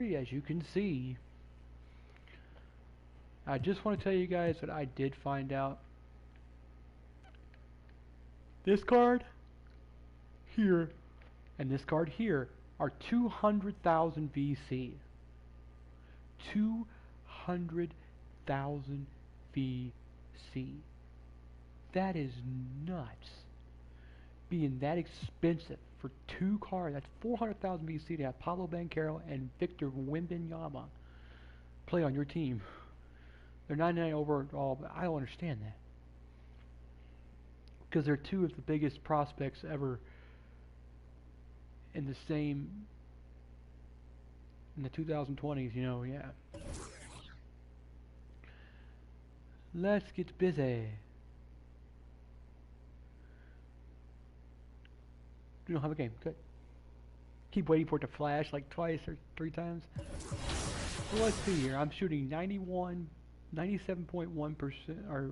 as you can see. I just want to tell you guys that I did find out this card here and this card here are 200,000 VC. 200,000 VC. That is nuts. Being that expensive for two cards. That's 400,000 VC to have Pablo Banchero and Victor Wembanyama play on your team. They're 99 overall, but I don't understand that. Because they're two of the biggest prospects ever in the 2020s, you know, yeah. Let's get busy. You don't have a game, good. Keep waiting for it to flash like twice or three times. Well, let's see here. I'm shooting 97.1% or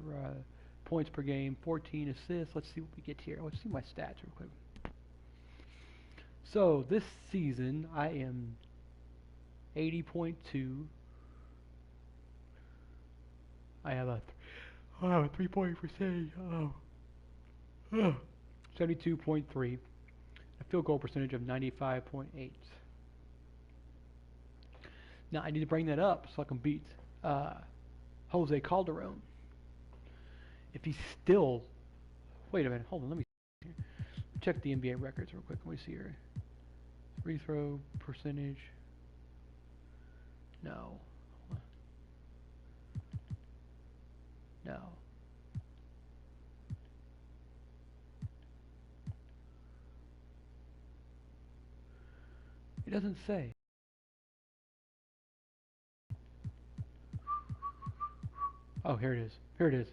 points per game, 14 assists. Let's see what we get here. Let's see my stats real quick. So this season I am 80.2. I have a 3-point percentage. 72.3. A field goal percentage of 95.8. Now I need to bring that up so I can beat Jose Calderon. If he's still, wait a minute, hold on, let me check the NBA records real quick. Let me see here. Free throw percentage. No. No. It doesn't say. Oh, here it is. Here it is.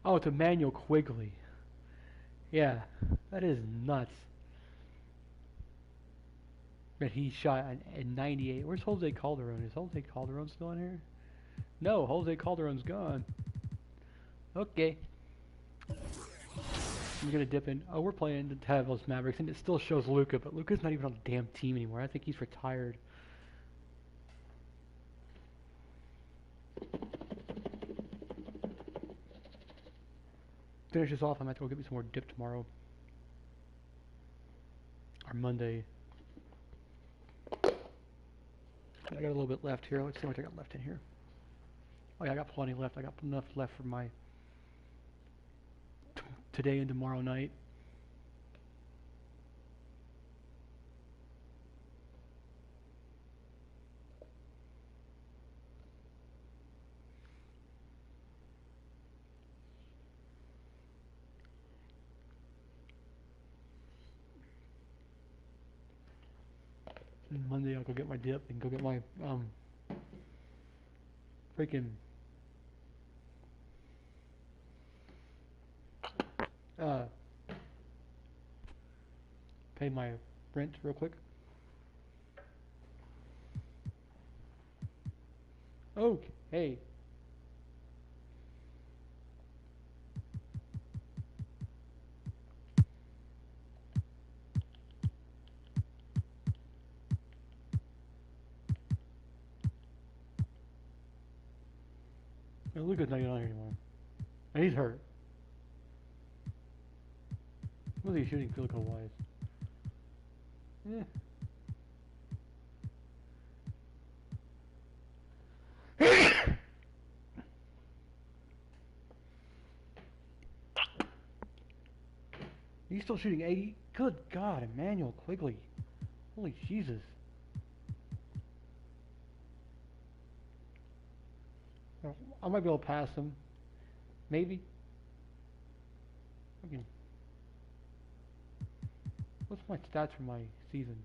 Oh, it's Emmanuel Quigley. Yeah, that is nuts. That he shot in 98. Where's Jose Calderon? Is Jose Calderon still in here? No, Jose Calderon's gone. Okay. I'm gonna dip in. Oh, we're playing the Devils Mavericks, and it still shows Luka, but Luka's not even on the damn team anymore. I think he's retired. Finish this off. I'm gonna have to go get me some more dip tomorrow or Monday. I got a little bit left here. Let's see what I got left in here. Oh yeah, I got plenty left. I got enough left for my today and tomorrow night. And Monday I'll go get my dip and go get my freaking pay my rent real quick. Okay. Now Luka's not even on here anymore. And he's hurt. What is he shooting field goal wise? Yeah. He's still shooting 80. Good God, Emmanuel Quigley. Holy Jesus. I might be able to pass him. Maybe. Okay. What's my stats for my season?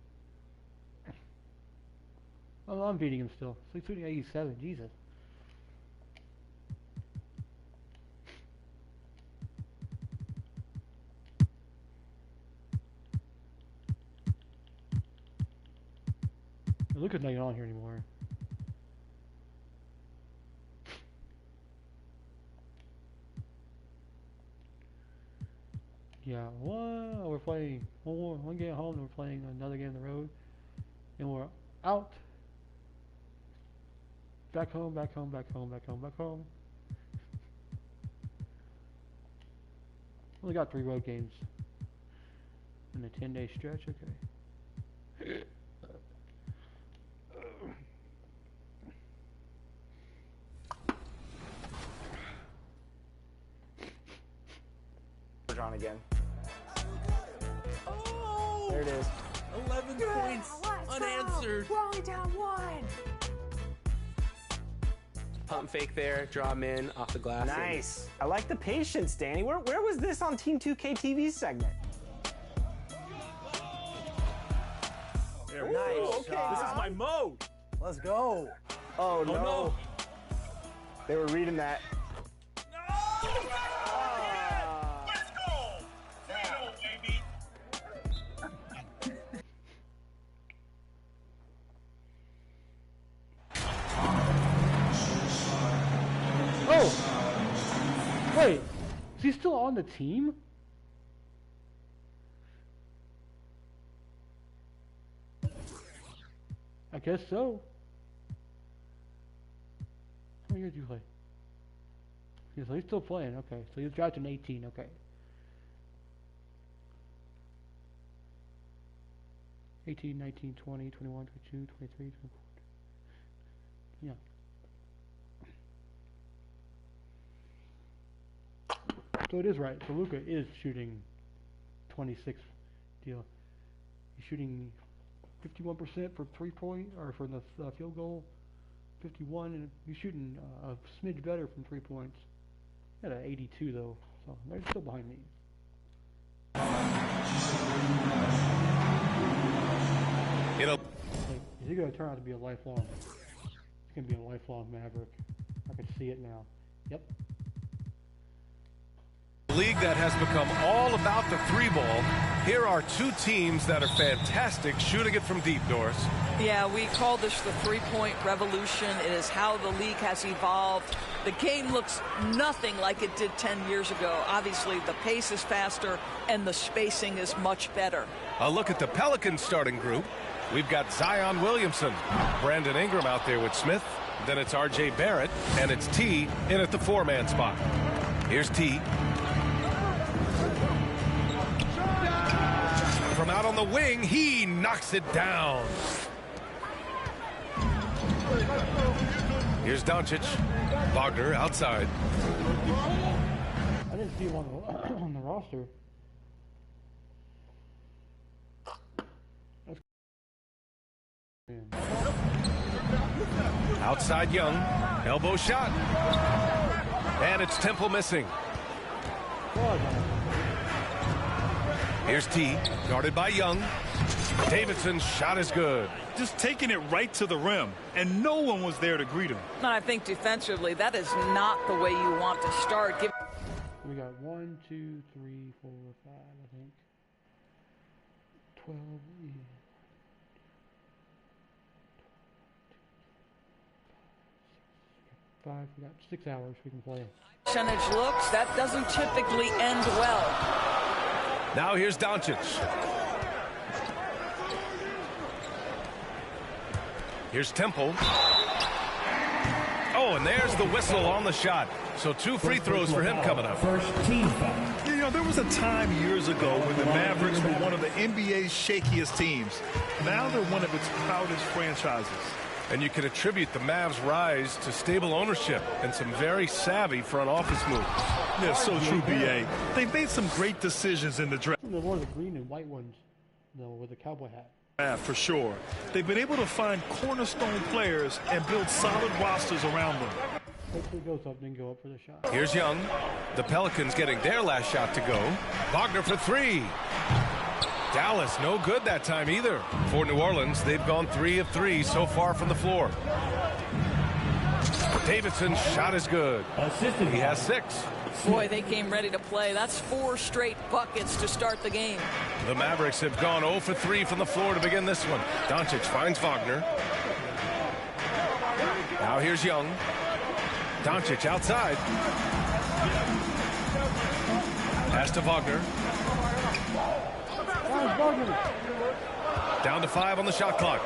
Oh, I'm beating him still. So he's shooting 87. Jesus. Luka's not even on here anymore. Yeah, we're playing one game at home, and we're playing another game on the road, and we're out. Back home, back home, back home, back home, back home. Only got 3 road games in a 10-day stretch. Okay. On again. Oh! There it is. 11 points unanswered. We're only down 1. Pump fake there, draw him in off the glass. Nice. I like the patience, Danny. Where was this on Team 2K23 segment? There we Nice. go. Okay. This is my mode. Let's go. Oh, no. No. They were reading that. Oh! Wait, is he still on the team? I guess so. How many years do you play? Yeah, so he's still playing, okay. So he's drafted in 18, okay. 18, 19, 20, 21, 22, 23, 24. Yeah. So it is right. So Luka is shooting 26 deal. He's shooting 51% for 3-point or for the field goal, 51, and he's shooting a smidge better from 3 points. At an 82 though, so they're still behind me. Is he going to turn out to be a lifelong? He's going to be a lifelong Maverick. I can see it now. Yep. League that has become all about the 3-ball. Here are 2 teams that are fantastic shooting it from deep, Doris. Yeah, we call this the 3-point revolution. It is how the league has evolved. The game looks nothing like it did 10 years ago. Obviously, the pace is faster and the spacing is much better. A look at the Pelicans starting group. We've got Zion Williamson, Brandon Ingram out there with Smith. Then it's R.J. Barrett, and it's T in at the 4-man spot. Here's T. From out on the wing, he knocks it down. Here's Doncic. Wagner outside. I didn't see him on the roster. Outside Young. Elbow shot. And it's Temple missing. Here's T, guarded by Young. Davidson's shot is good. Just taking it right to the rim, and no one was there to greet him. And I think defensively, that is not the way you want to start. We got 1, 2, 3, 4, 5, I think. 12. Yeah. 5. We got 6 hours we can play. Percentage looks, that doesn't typically end well. Now here's Doncic. Here's Temple. Oh, and there's the whistle on the shot. So 2 free throws for him coming up. First team foul. You know, there was a time years ago when the Mavericks were one of the NBA's shakiest teams. Now they're one of its proudest franchises. And you can attribute the Mavs' rise to stable ownership and some very savvy front office moves. Yeah, so true, B.A. They've made some great decisions in the draft. They're more the green and white ones, though, with the cowboy hat. For sure. They've been able to find cornerstone players and build solid rosters around them. Hopefully it goes up, then go up for the shot. Here's Young. The Pelicans getting their last shot to go. Wagner for 3. Dallas, no good that time either. For New Orleans, they've gone 3 of 3 so far from the floor. Davidson's shot is good. He has 6. Boy, they came ready to play. That's 4 straight buckets to start the game. The Mavericks have gone 0 for 3 from the floor to begin this one. Doncic finds Wagner. Now here's Young. Doncic outside. Pass to Wagner. Down to 5 on the shot clock.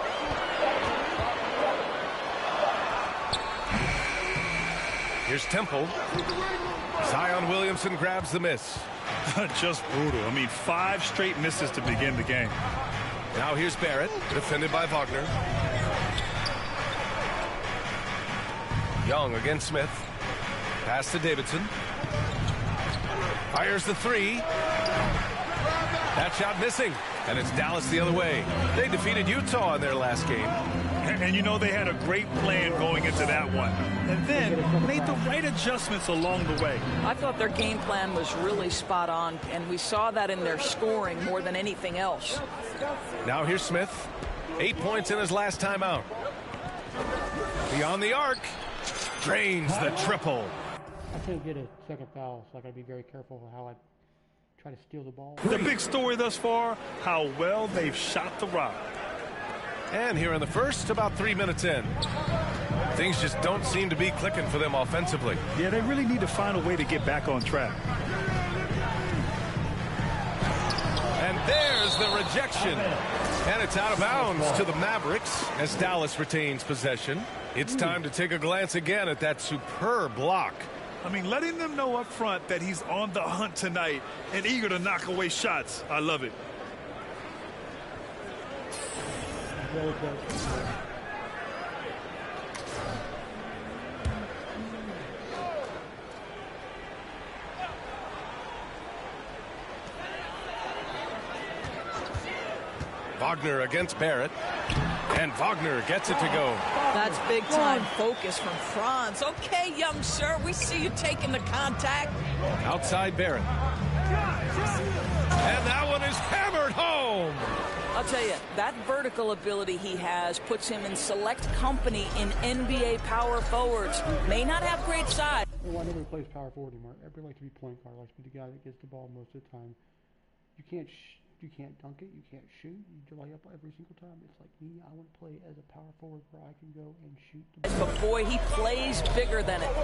Here's Temple. Zion Williamson grabs the miss. Just brutal. I mean, 5 straight misses to begin the game. Now here's Barrett, defended by Wagner. Young against Smith. Pass to Davidson. Fires the 3. That shot missing. And it's Dallas the other way. They defeated Utah in their last game. And you know, they had a great plan going into that one. And then made the right adjustments along the way. I thought their game plan was really spot on, and we saw that in their scoring more than anything else. Now here's Smith. 8 points in his last time out. Beyond the arc. Drains the triple. I can't get a second foul, so I got to be very careful how I try to steal the ball. The big story thus far, how well they've shot the rock. And here in the first, about 3 minutes in. Things just don't seem to be clicking for them offensively. Yeah, they really need to find a way to get back on track. And there's the rejection. And it's out of bounds to the Mavericks as Dallas retains possession. It's time to take a glance again at that superb block. I mean, letting them know up front that he's on the hunt tonight and eager to knock away shots. I love it. Wagner against Barrett. And Wagner gets it to go. That's big-time focus from Franz. Okay, young sir, we see you taking the contact. Outside Barrett. And that one is hammered home. I'll tell you, that vertical ability he has puts him in select company in NBA power forwards. May not have great size. Well, nobody plays power forward anymore. Everybody likes to be point guard. Likes to be the guy that gets the ball most of the time. You can't dunk it. You can't shoot. You lay up every single time. It's like me. I want to play as a power forward where I can go and shoot the ball. But boy, he plays bigger than it.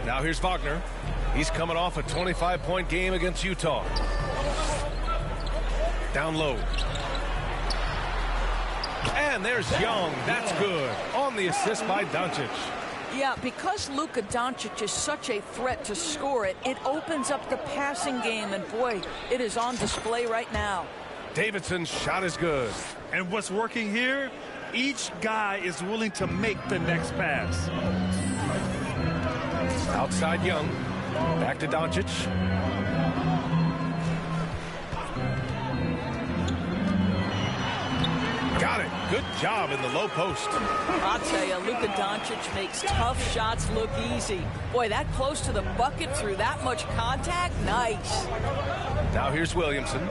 Now here's Wagner. He's coming off a 25-point game against Utah. Down low. And there's Young. That's good. On the assist by Doncic. Yeah, because Luka Doncic is such a threat to score it, it opens up the passing game, and boy, it is on display right now. Davidson's shot is good. And what's working here, each guy is willing to make the next pass. Outside Young. Back to Doncic. Got it. Good job in the low post. I'll tell you, Luka Doncic makes tough shots look easy. Boy, that close to the bucket through that much contact, nice. Now here's Williamson.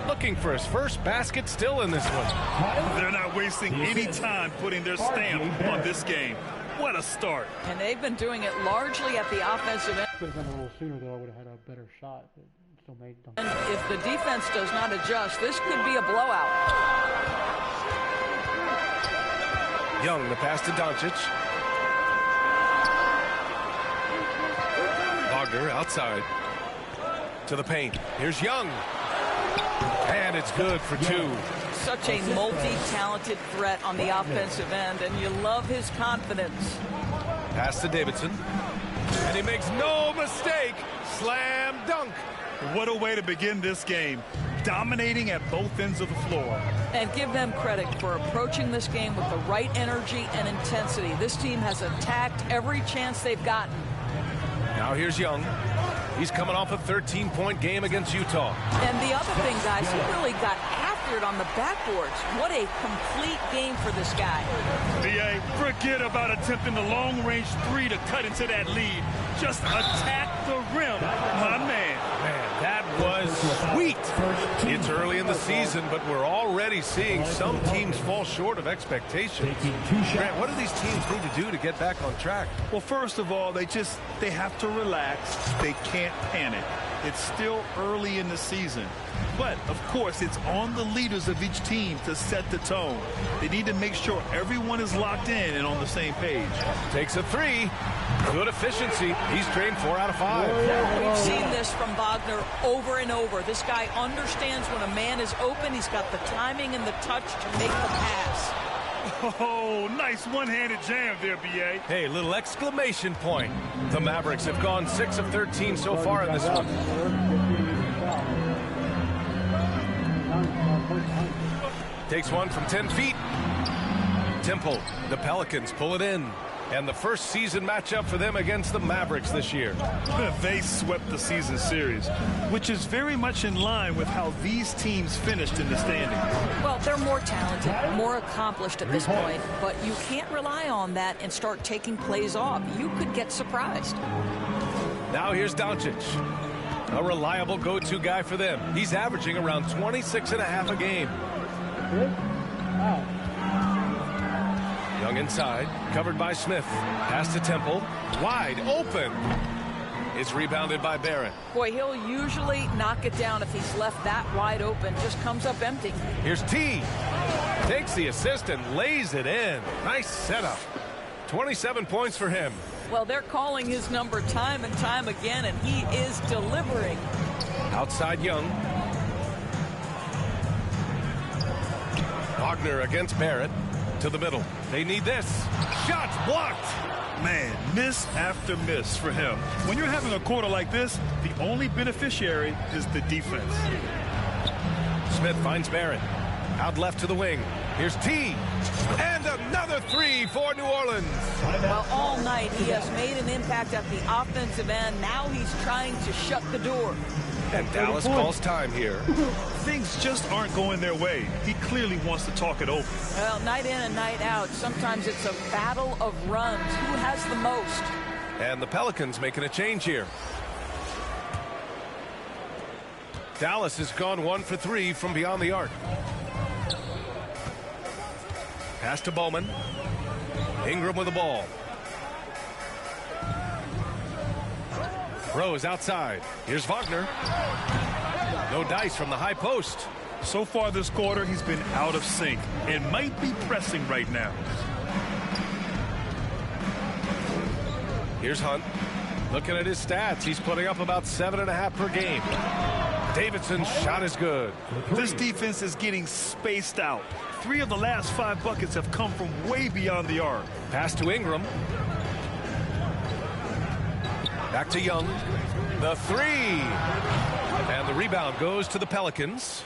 Looking for his first basket still in this one. They're not wasting any time putting their stamp on this game. What a start. And they've been doing it largely at the offensive end. Could have done it a little sooner, though. I would have had a better shot. But still made dunk. And if the defense does not adjust, this could be a blowout. Young, the pass to Doncic. Wagner outside. To the paint. Here's Young. And it's good for 2. Such a multi-talented threat on the offensive end, and you love his confidence. Pass to Davidson. And he makes no mistake. Slam dunk. What a way to begin this game. Dominating at both ends of the floor. And give them credit for approaching this game with the right energy and intensity. This team has attacked every chance they've gotten. Now here's Young. He's coming off a 13-point game against Utah. And the other thing, guys, he really got after it on the backboards. What a complete game for this guy. B.A., forget about attempting the long-range 3 to cut into that lead. Just attack the rim, my man. Man, that was sweet. 8. It's early in the season, but we're already seeing some teams fall short of expectations. Grant, what do these teams need to do to get back on track? Well, first of all, they have to relax. They can't panic. It's still early in the season. But, of course, it's on the leaders of each team to set the tone. They need to make sure everyone is locked in and on the same page. Takes a 3. Good efficiency. He's trained 4 out of 5. We've seen this from Wagner over and over. This guy understands when a man is open. He's got the timing and the touch to make the pass. Oh, nice one-handed jam there, B.A. Hey, little exclamation point. The Mavericks have gone 6 of 13 so far in this one. Takes one from 10 feet. Temple, the Pelicans pull it in. And the first season matchup for them against the Mavericks this year. They swept the season series, which is very much in line with how these teams finished in the standings. Well, they're more talented, more accomplished at this point, but you can't rely on that and start taking plays off. You could get surprised. Now here's Doncic, a reliable go-to guy for them. He's averaging around 26.5 a game. Young inside, covered by Smith. Pass to Temple, wide open. It's rebounded by Barrett. Boy, he'll usually knock it down if he's left that wide open. Just comes up empty. Here's T. Takes the assist and lays it in. Nice setup. 27 points for him. Well, they're calling his number time and time again, and he is delivering. Outside Young. Wagner against Barrett. To the middle. They need this. Shots blocked. Man, miss after miss for him. When you're having a quarter like this, the only beneficiary is the defense. Smith finds Barrett. Out left to the wing. Here's T. And another 3 for New Orleans. Well, all night he has made an impact at the offensive end. Now he's trying to shut the door. And Dallas calls time here. Things just aren't going their way. He clearly wants to talk it over. Well, night in and night out, sometimes it's a battle of runs. Who has the most? And the Pelicans making a change here. Dallas has gone 1 for 3 from beyond the arc. Pass to Bowman. Ingram with the ball. Rose outside. Here's Wagner. No dice from the high post. So far this quarter, he's been out of sync and might be pressing right now. Here's Hunt. Looking at his stats, he's putting up about 7.5 per game. Davidson's shot is good. This defense is getting spaced out. 3 of the last 5 buckets have come from way beyond the arc. Pass to Ingram. Back to Young. The 3. And the rebound goes to the Pelicans.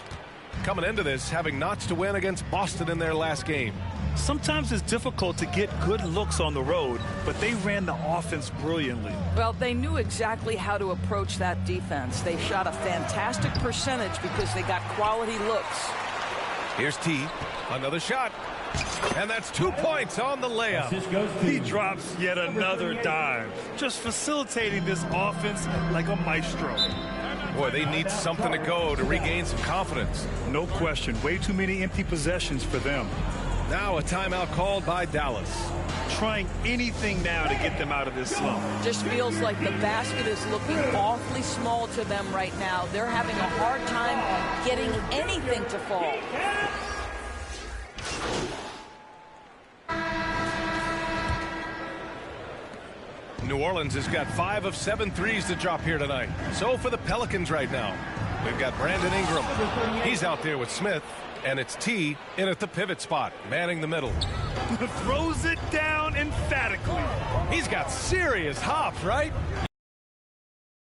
Coming into this, having notched a win against Boston in their last game. Sometimes it's difficult to get good looks on the road, but they ran the offense brilliantly. Well, they knew exactly how to approach that defense. They shot a fantastic percentage because they got quality looks. Here's T. Another shot. And that's 2 points on the layup. He drops yet another dime, just facilitating this offense like a maestro. Boy, they need something to go to regain some confidence. No question. Way too many empty possessions for them. Now a timeout called by Dallas. Trying anything now to get them out of this slump. Just feels like the basket is looking awfully small to them right now. They're having a hard time getting anything to fall. New Orleans has got 5 of 7 threes to drop here tonight. So for the Pelicans right now, we've got Brandon Ingram. He's out there with Smith, and it's T in at the pivot spot, manning the middle. Throws it down emphatically. He's got serious hops, right?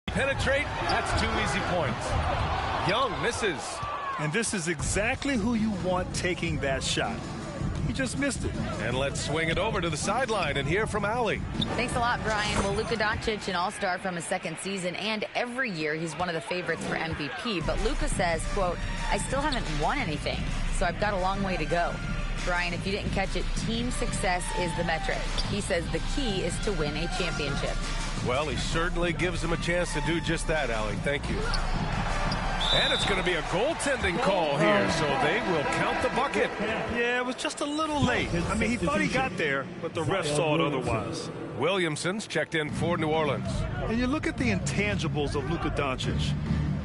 Penetrate, that's 2 easy points. Young misses. And this is exactly who you want taking that shot. He just missed it. And let's swing it over to the sideline and hear from Allie. Thanks a lot, Brian. Well, Luka Doncic, an all-star from his second season, and every year he's one of the favorites for MVP. But Luka says, quote, I still haven't won anything, so I've got a long way to go. Brian, if you didn't catch it, team success is the metric. He says the key is to win a championship. Well, he certainly gives him a chance to do just that, Allie. Thank you. And it's going to be a goaltending call here, so they will count the bucket. Yeah, it was just a little late. I mean, he thought he got there, but the ref saw it otherwise. Williamson's checked in for New Orleans. And you look at the intangibles of Luka Doncic.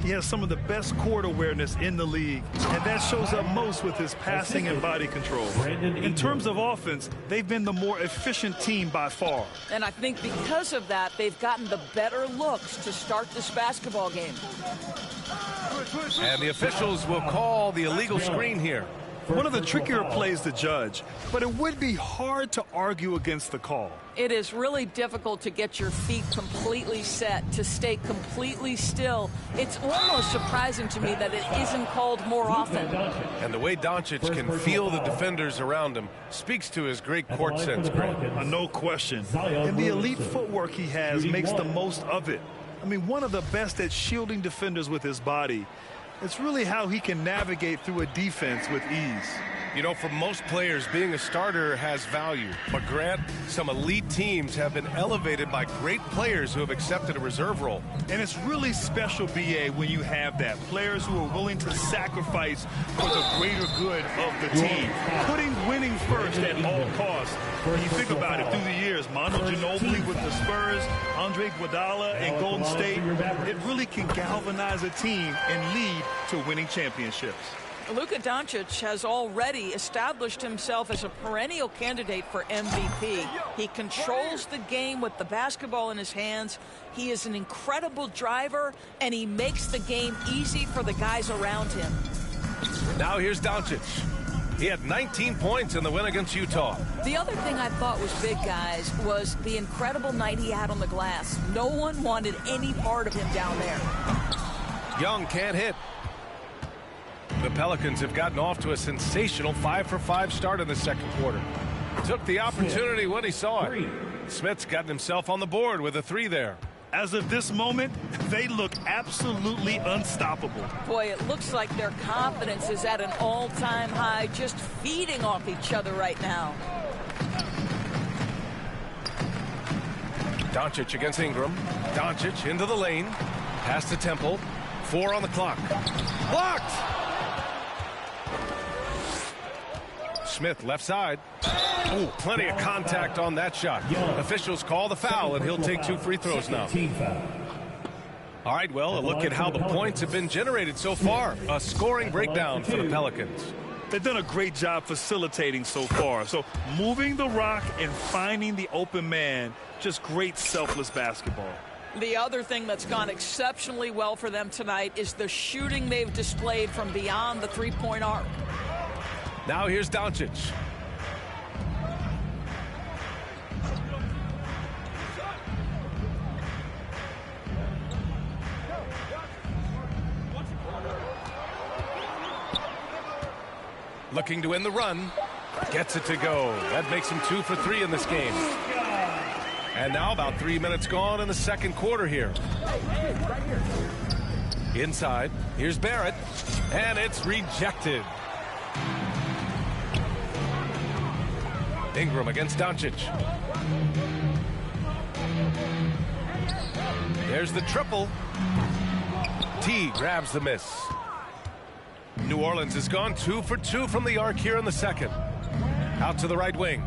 He has some of the best court awareness in the league, and that shows up most with his passing and body control. In terms of offense, they've been the more efficient team by far. And I think because of that, they've gotten the better looks to start this basketball game. And the officials will call the illegal screen here. One of the trickier plays to judge, but it would be hard to argue against the call. It is really difficult to get your feet completely set, to stay completely still. It's almost surprising to me that it isn't called more often. And the way Doncic can feel the defenders around him speaks to his great court sense, Grant. No question. And the elite footwork he has makes the most of it. I mean, one of the best at shielding defenders with his body. It's really how he can navigate through a defense with ease. You know, for most players, being a starter has value. But, Grant, some elite teams have been elevated by great players who have accepted a reserve role. And it's really special, B.A., when you have that. Players who are willing to sacrifice for the greater good of the team. Putting winning first at all costs. When you think about it, through the years, Manu Ginobili with the Spurs, Andre Iguodala and Golden State, it really can galvanize a team and lead to winning championships. Luka Doncic has already established himself as a perennial candidate for MVP. He controls the game with the basketball in his hands. He is an incredible driver, and he makes the game easy for the guys around him. Now here's Doncic. He had 19 points in the win against Utah. The other thing I thought was big, guys, was the incredible night he had on the glass. No one wanted any part of him down there. Young can't hit. The Pelicans have gotten off to a sensational 5-for-5 start in the second quarter. Took the opportunity when he saw it. Smith's gotten himself on the board with a 3 there. As of this moment, they look absolutely unstoppable. Boy, it looks like their confidence is at an all-time high, just feeding off each other right now. Doncic against Ingram. Doncic into the lane. Pass to Temple. 4 on the clock. Blocked! Smith left side. Ooh, plenty of contact on that shot. Officials call the foul, and he'll take 2 free throws now. All right, well, a look at how the points have been generated so far. A scoring breakdown for the Pelicans. They've done a great job facilitating so far. So moving the rock and finding the open man, just great selfless basketball. The other thing that's gone exceptionally well for them tonight is the shooting they've displayed from beyond the three-point arc. Now here's Doncic. Looking to win the run. Gets it to go. That makes him 2 for 3 in this game. And now about 3 minutes gone in the second quarter here. Inside. Here's Barrett. And it's rejected. Ingram against Doncic. There's the triple. T grabs the miss. New Orleans has gone 2 for 2 from the arc here in the second. Out to the right wing.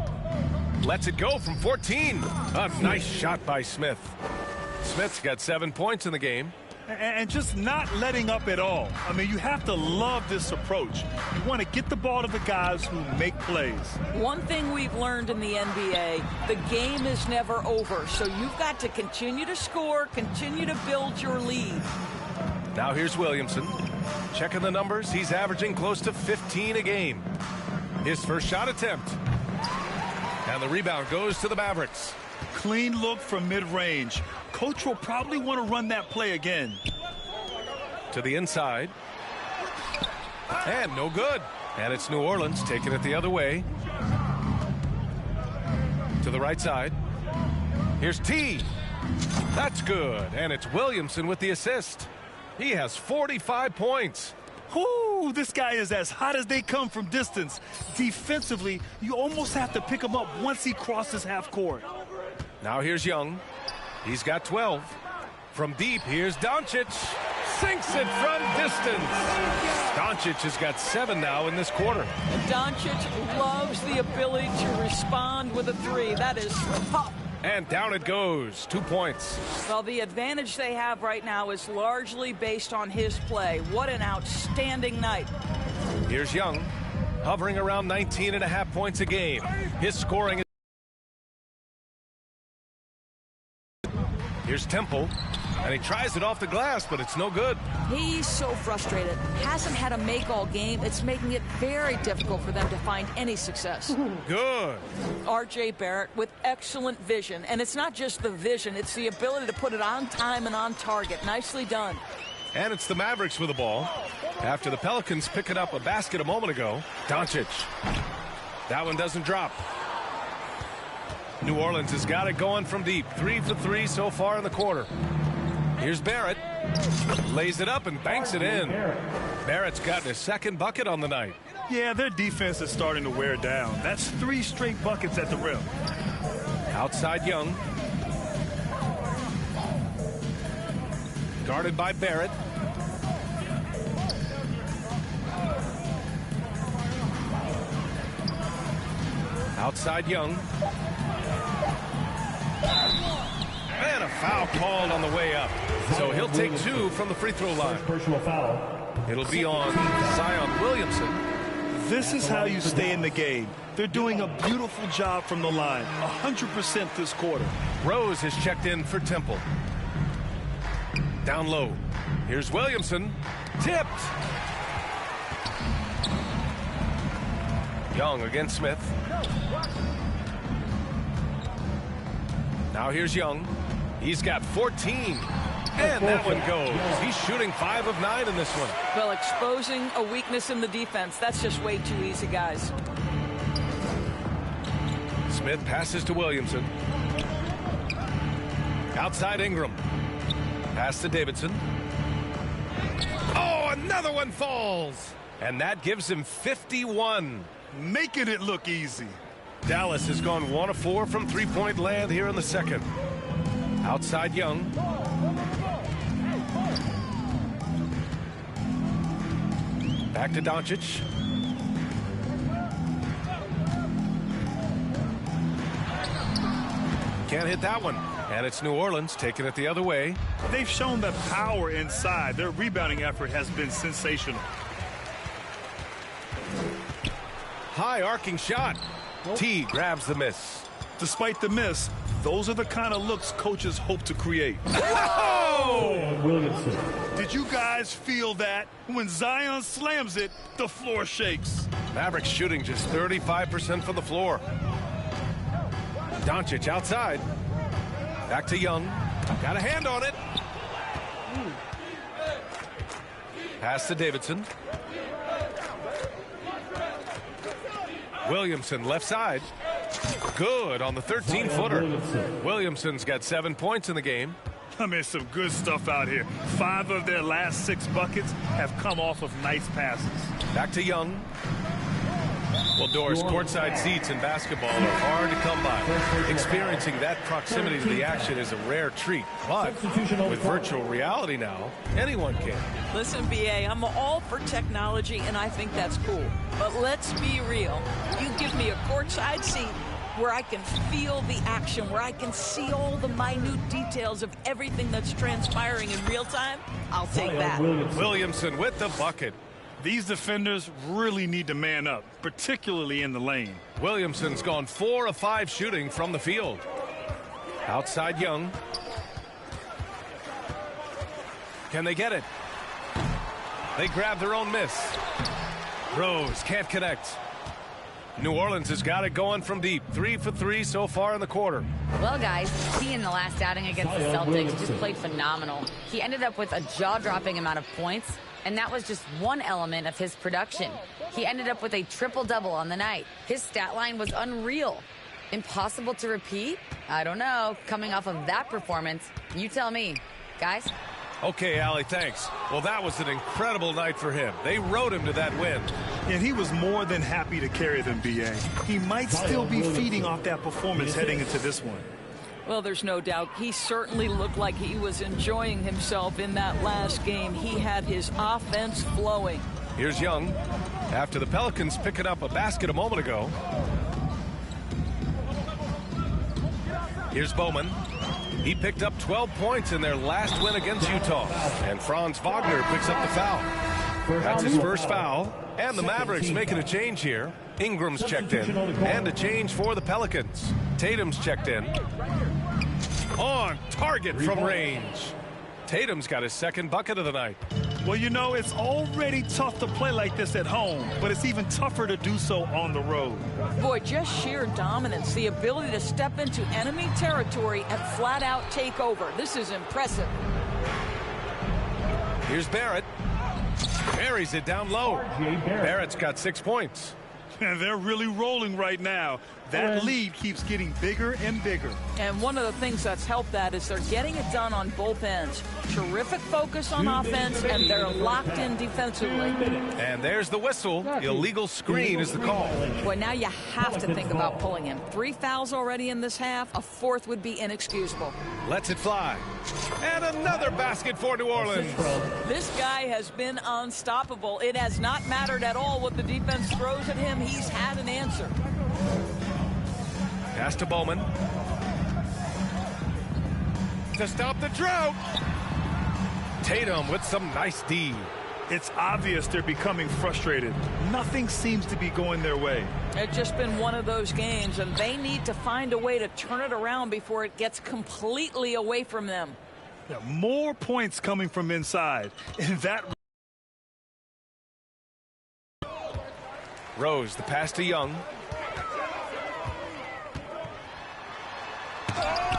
Lets it go from 14. A nice shot by Smith. Smith's got 7 points in the game. And just not letting up at all. I mean, you have to love this approach. You want to get the ball to the guys who make plays. One thing we've learned in the NBA, the game is never over. So you've got to continue to score, continue to build your lead. Now here's Williamson. Checking the numbers. He's averaging close to 15 a game. His first shot attempt. And the rebound goes to the Mavericks. Clean look from mid-range. Coach will probably want to run that play again. To the inside. And no good. And it's New Orleans taking it the other way. To the right side. Here's T. That's good. And it's Williamson with the assist. He has 45 points. Whoo, this guy is as hot as they come from distance. Defensively, you almost have to pick him up once he crosses half court. Now here's Young. He's got 12. From deep, here's Doncic. sinks it from distance. Doncic has got 7 now in this quarter. And Doncic loves the ability to respond with a three. That is tough. And down it goes. 2 points. Well, the advantage they have right now is largely based on his play. What an outstanding night. Here's Young, hovering around 19.5 points a game. His scoring is... Here's Temple, and he tries it off the glass, but it's no good. He's so frustrated. Hasn't had a make all game. It's making it very difficult for them to find any success. Good. R.J. Barrett with excellent vision. And it's not just the vision, it's the ability to put it on time and on target. Nicely done. And it's the Mavericks with the ball. After the Pelicans picking up a basket a moment ago, Doncic. That one doesn't drop. New Orleans has got it going from deep. 3 for 3 so far in the quarter. Here's Barrett. Lays it up and banks it in. Barrett's gotten his second bucket on the night. Yeah, their defense is starting to wear down. That's 3 straight buckets at the rim. Outside Young. Guarded by Barrett. Outside Young. And a foul called on the way up. So he'll take 2 from the free throw line. Personal foul. It'll be on Zion Williamson. This is how you stay in the game. They're doing a beautiful job from the line. 100% this quarter. Rose has checked in for Temple. Down low. Here's Williamson. Tipped. Young against Smith. Now here's Young. He's got 14. And that one goes. He's shooting 5 of 9 in this one. Well, exposing a weakness in the defense, that's just way too easy, guys. Smith passes to Williamson. Outside Ingram. Pass to Davidson. Oh, another one falls. And that gives him 51. Making it look easy. Dallas has gone 1 of 4 from three-point land here in the second. Outside Young. Back to Doncic. Can't hit that one. And it's New Orleans taking it the other way. They've shown the power inside. Their rebounding effort has been sensational. High arcing shot. T grabs the miss. Despite the miss, those are the kind of looks coaches hope to create. Oh! Williamson. Did you guys feel that? When Zion slams it, the floor shakes. Mavericks shooting just 35% from the floor. Doncic outside. Back to Young. Got a hand on it. Pass to Davidson. Williamson left side. Good on the 13-footer. Williamson's got 7 points in the game. I mean, some good stuff out here. 5 of their last 6 buckets have come off of nice passes. Back to Young. Well, Doris, courtside seats in basketball are hard to come by. Experiencing that proximity to the action is a rare treat. But with virtual reality now, anyone can. Listen, BA, I'm all for technology, and I think that's cool. But let's be real. You give me a courtside seat where I can feel the action, where I can see all the minute details of everything that's transpiring in real time, I'll take that. Williamson with the bucket. These defenders really need to man up, particularly in the lane. Williamson's gone 4 of 5 shooting from the field. Outside Young. Can they get it? They grab their own miss. Rose can't connect. New Orleans has got it going from deep. 3 for 3 so far in the quarter. Well, guys, he in the last outing against the Celtics just played phenomenal. He ended up with a jaw-dropping amount of points, and that was just one element of his production. He ended up with a triple-double on the night. His stat line was unreal. Impossible to repeat? I don't know. Coming off of that performance, you tell me. Guys? Okay, Allie, thanks. Well, that was an incredible night for him. They rode him to that win. And he was more than happy to carry them, B.A. He might still be feeding off that performance heading into this one. Well, there's no doubt. He certainly looked like he was enjoying himself in that last game. He had his offense flowing. Here's Young after the Pelicans picking up a basket a moment ago. Here's Bowman. He picked up 12 points in their last win against Utah. And Franz Wagner picks up the foul. That's his first foul. And the Mavericks making a change here. Ingram's checked in. And a change for the Pelicans. Tatum's checked in. On target from range. Tatum's got his second bucket of the night. Well, you know, it's already tough to play like this at home, but it's even tougher to do so on the road. Boy, just sheer dominance, the ability to step into enemy territory and flat out take over. This is impressive. Here's Barrett. Buries it down low. Barrett's got 6 points. And they're really rolling right now. That lead keeps getting bigger and bigger. And one of the things that's helped that is they're getting it done on both ends. Terrific focus on offense, and they're locked in defensively. And there's the whistle. Illegal screen is the call. Boy, now you have to think about pulling him. 3 fouls already in this half. A fourth would be inexcusable. Lets it fly. And another basket for New Orleans. This guy has been unstoppable. It has not mattered at all what the defense throws at him. He's had an answer. Pass to Bowman. To stop the drought. Tatum with some nice D. It's obvious they're becoming frustrated. Nothing seems to be going their way. It's just been one of those games, and they need to find a way to turn it around before it gets completely away from them. Yeah, more points coming from inside. And that... Rose, the pass to Young.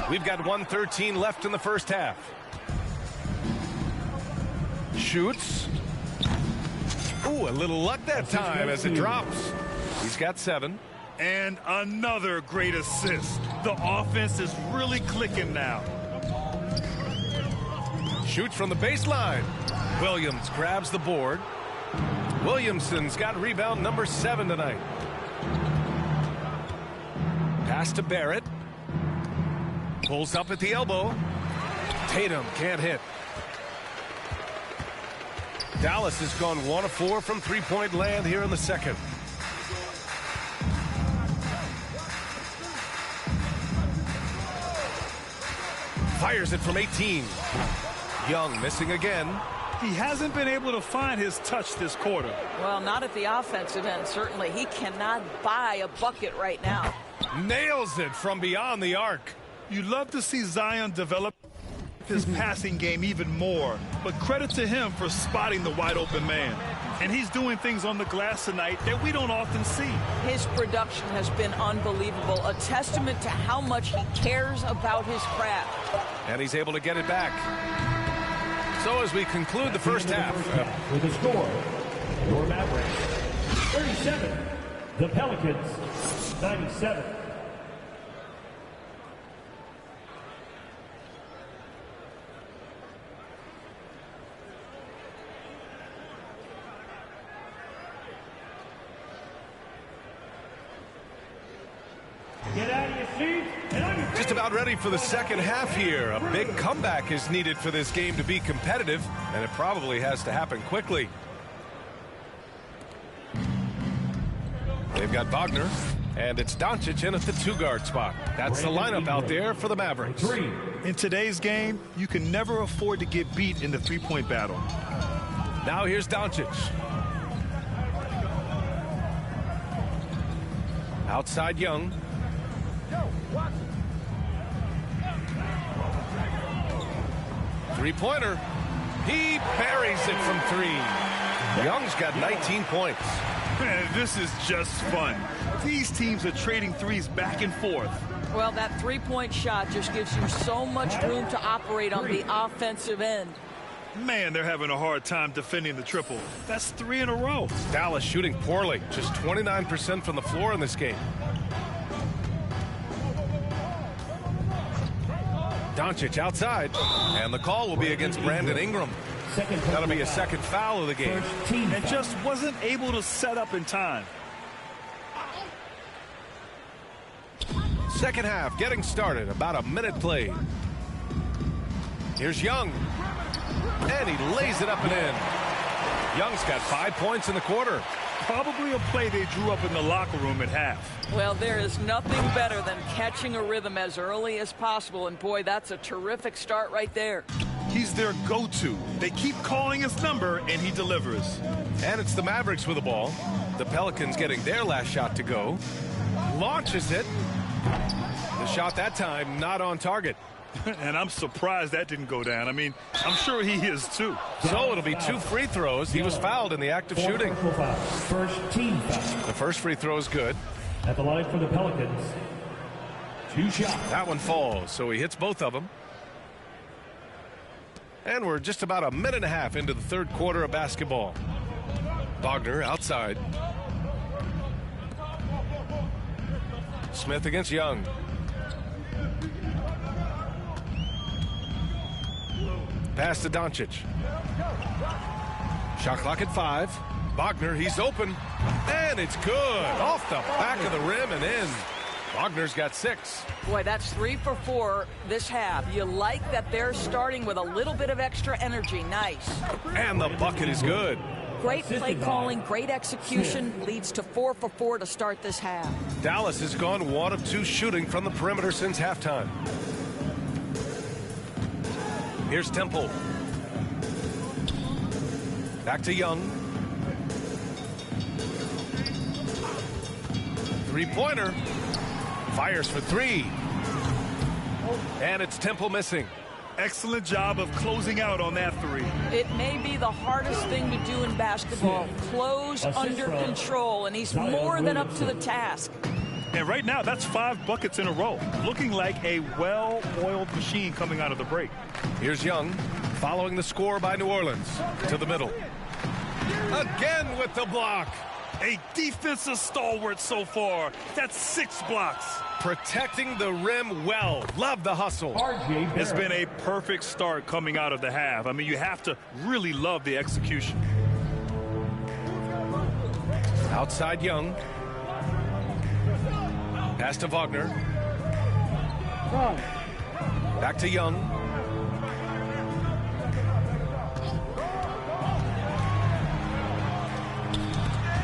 We've got 1:13 left in the first half. Shoots. Ooh, a little luck that time as it drops. He's got 7. And another great assist. The offense is really clicking now. Shoots from the baseline. Williams grabs the board. Williamson's got rebound number 7 tonight. Pass to Barrett. Pulls up at the elbow. Tatum can't hit. Dallas has gone 1 of 4 from three-point land here in the second. Fires it from 18. Young missing again. He hasn't been able to find his touch this quarter. Well, not at the offensive end, certainly. He cannot buy a bucket right now. Nails it from beyond the arc. You'd love to see Zion develop his passing game even more, but credit to him for spotting the wide open man. And he's doing things on the glass tonight that we don't often see. His production has been unbelievable, a testament to how much he cares about his craft. And he's able to get it back. So as we conclude the first half. With a score, your Mavericks 37, the Pelicans 97. Get out of your seats and on your feet. Just about ready for the second half here. A big comeback is needed for this game to be competitive, and it probably has to happen quickly. They've got Wagner, and it's Doncic in at the 2-guard spot. That's the lineup out there for the Mavericks. In today's game, you can never afford to get beat in the three-point battle. Now here's Doncic. Outside Young. Three-pointer. He buries it from 3. Young's got 19 points. Man, this is just fun. These teams are trading threes back and forth. Well, that three-point shot just gives you so much room to operate on the offensive end. Man, they're having a hard time defending the triple. That's 3 in a row. Dallas shooting poorly. Just 29% from the floor in this game. Doncic outside, and the call will be against Brandon Ingram. That'll be a second foul of the game. And just wasn't able to set up in time. Second half getting started. About a minute played. Here's Young. And he lays it up and in. Young's got 5 points in the quarter. Probably a play they drew up in the locker room at half. Well, there is nothing better than catching a rhythm as early as possible. And boy, that's a terrific start right there. He's their go-to. They keep calling his number, and he delivers. And it's the Mavericks with the ball. The Pelicans getting their last shot to go. Launches it. The shot that time not on target. And I'm surprised that didn't go down. I mean, I'm sure he is too. So it'll be 2 free throws. He was fouled in the act of shooting. First team foul. The first free throw is good. At the line for the Pelicans. 2 shots. That one falls, so he hits both of them. And we're just about a minute and a half into the third quarter of basketball. Wagner outside. Smith against Young. Pass to Doncic. Shot clock at 5. Wagner, he's open. And it's good. Off the back of the rim and in. Wagner's got 6. Boy, that's 3 for 4 this half. You like that they're starting with a little bit of extra energy. Nice. And the bucket is good. Great play calling, great execution, leads to 4 for 4 to start this half. Dallas has gone 1 of 2 shooting from the perimeter since halftime. Here's Temple. Back to Young. 3-pointer. Fires for 3. And it's Temple missing. Excellent job of closing out on that 3. It may be the hardest thing to do in basketball. Close under control, and he's more than up to the task. And right now, that's 5 buckets in a row. Looking like a well-oiled machine coming out of the break. Here's Young, following the score by New Orleans. To the middle. Again with the block. A defensive stalwart so far. That's 6 blocks. Protecting the rim well. Love the hustle. It's been a perfect start coming out of the half. I mean, you have to really love the execution. Outside Young. Pass to Wagner. Back to Young.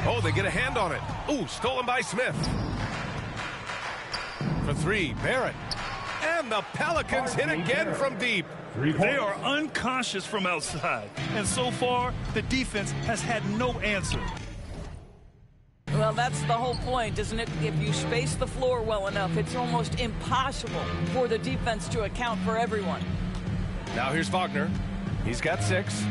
Oh, they get a hand on it. Ooh, stolen by Smith. For 3, Barrett. And the Pelicans hit again from deep. They are unconscious from outside. And so far, the defense has had no answer. Well, that's the whole point, isn't it? If you space the floor well enough, it's almost impossible for the defense to account for everyone. Now here's Wagner. He's got 6.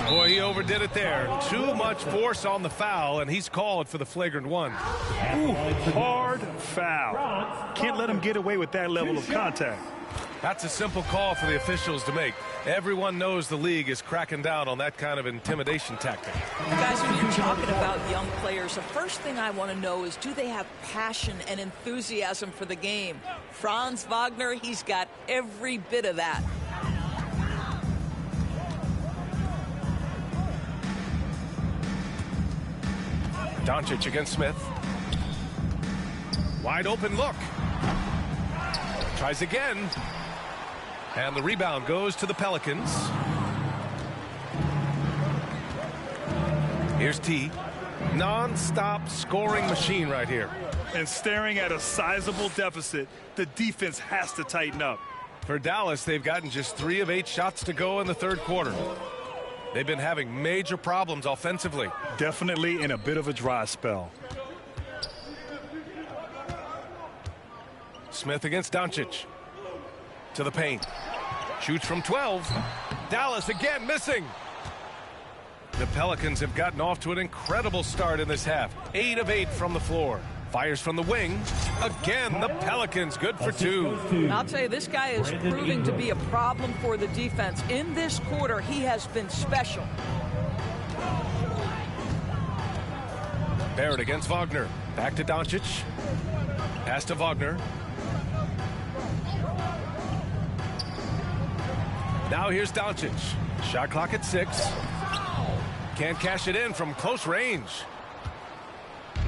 Boy, he overdid it there. Too much force on the foul, and he's called for the flagrant 1. Ooh, hard foul. Can't let him get away with that level of contact. That's a simple call for the officials to make. Everyone knows the league is cracking down on that kind of intimidation tactic. Guys, when you're talking about young players, the first thing I want to know is, do they have passion and enthusiasm for the game? Franz Wagner, he's got every bit of that. Doncic against Smith. Wide open look. Tries again. And the rebound goes to the Pelicans. Here's T. Non-stop scoring machine right here. And staring at a sizable deficit, the defense has to tighten up. For Dallas, they've gotten just 3 of 8 shots to go in the third quarter. They've been having major problems offensively. Definitely in a bit of a dry spell. Smith against Doncic. To the paint. Shoots from 12. Dallas again missing. The Pelicans have gotten off to an incredible start in this half. 8 of 8 from the floor. Fires from the wing. Again, the Pelicans good for 2. I'll tell you, this guy is proving to be a problem for the defense. In this quarter, he has been special. Barrett against Wagner. Back to Doncic. Pass to Wagner. Now here's Doncic. Shot clock at 6. Can't cash it in from close range.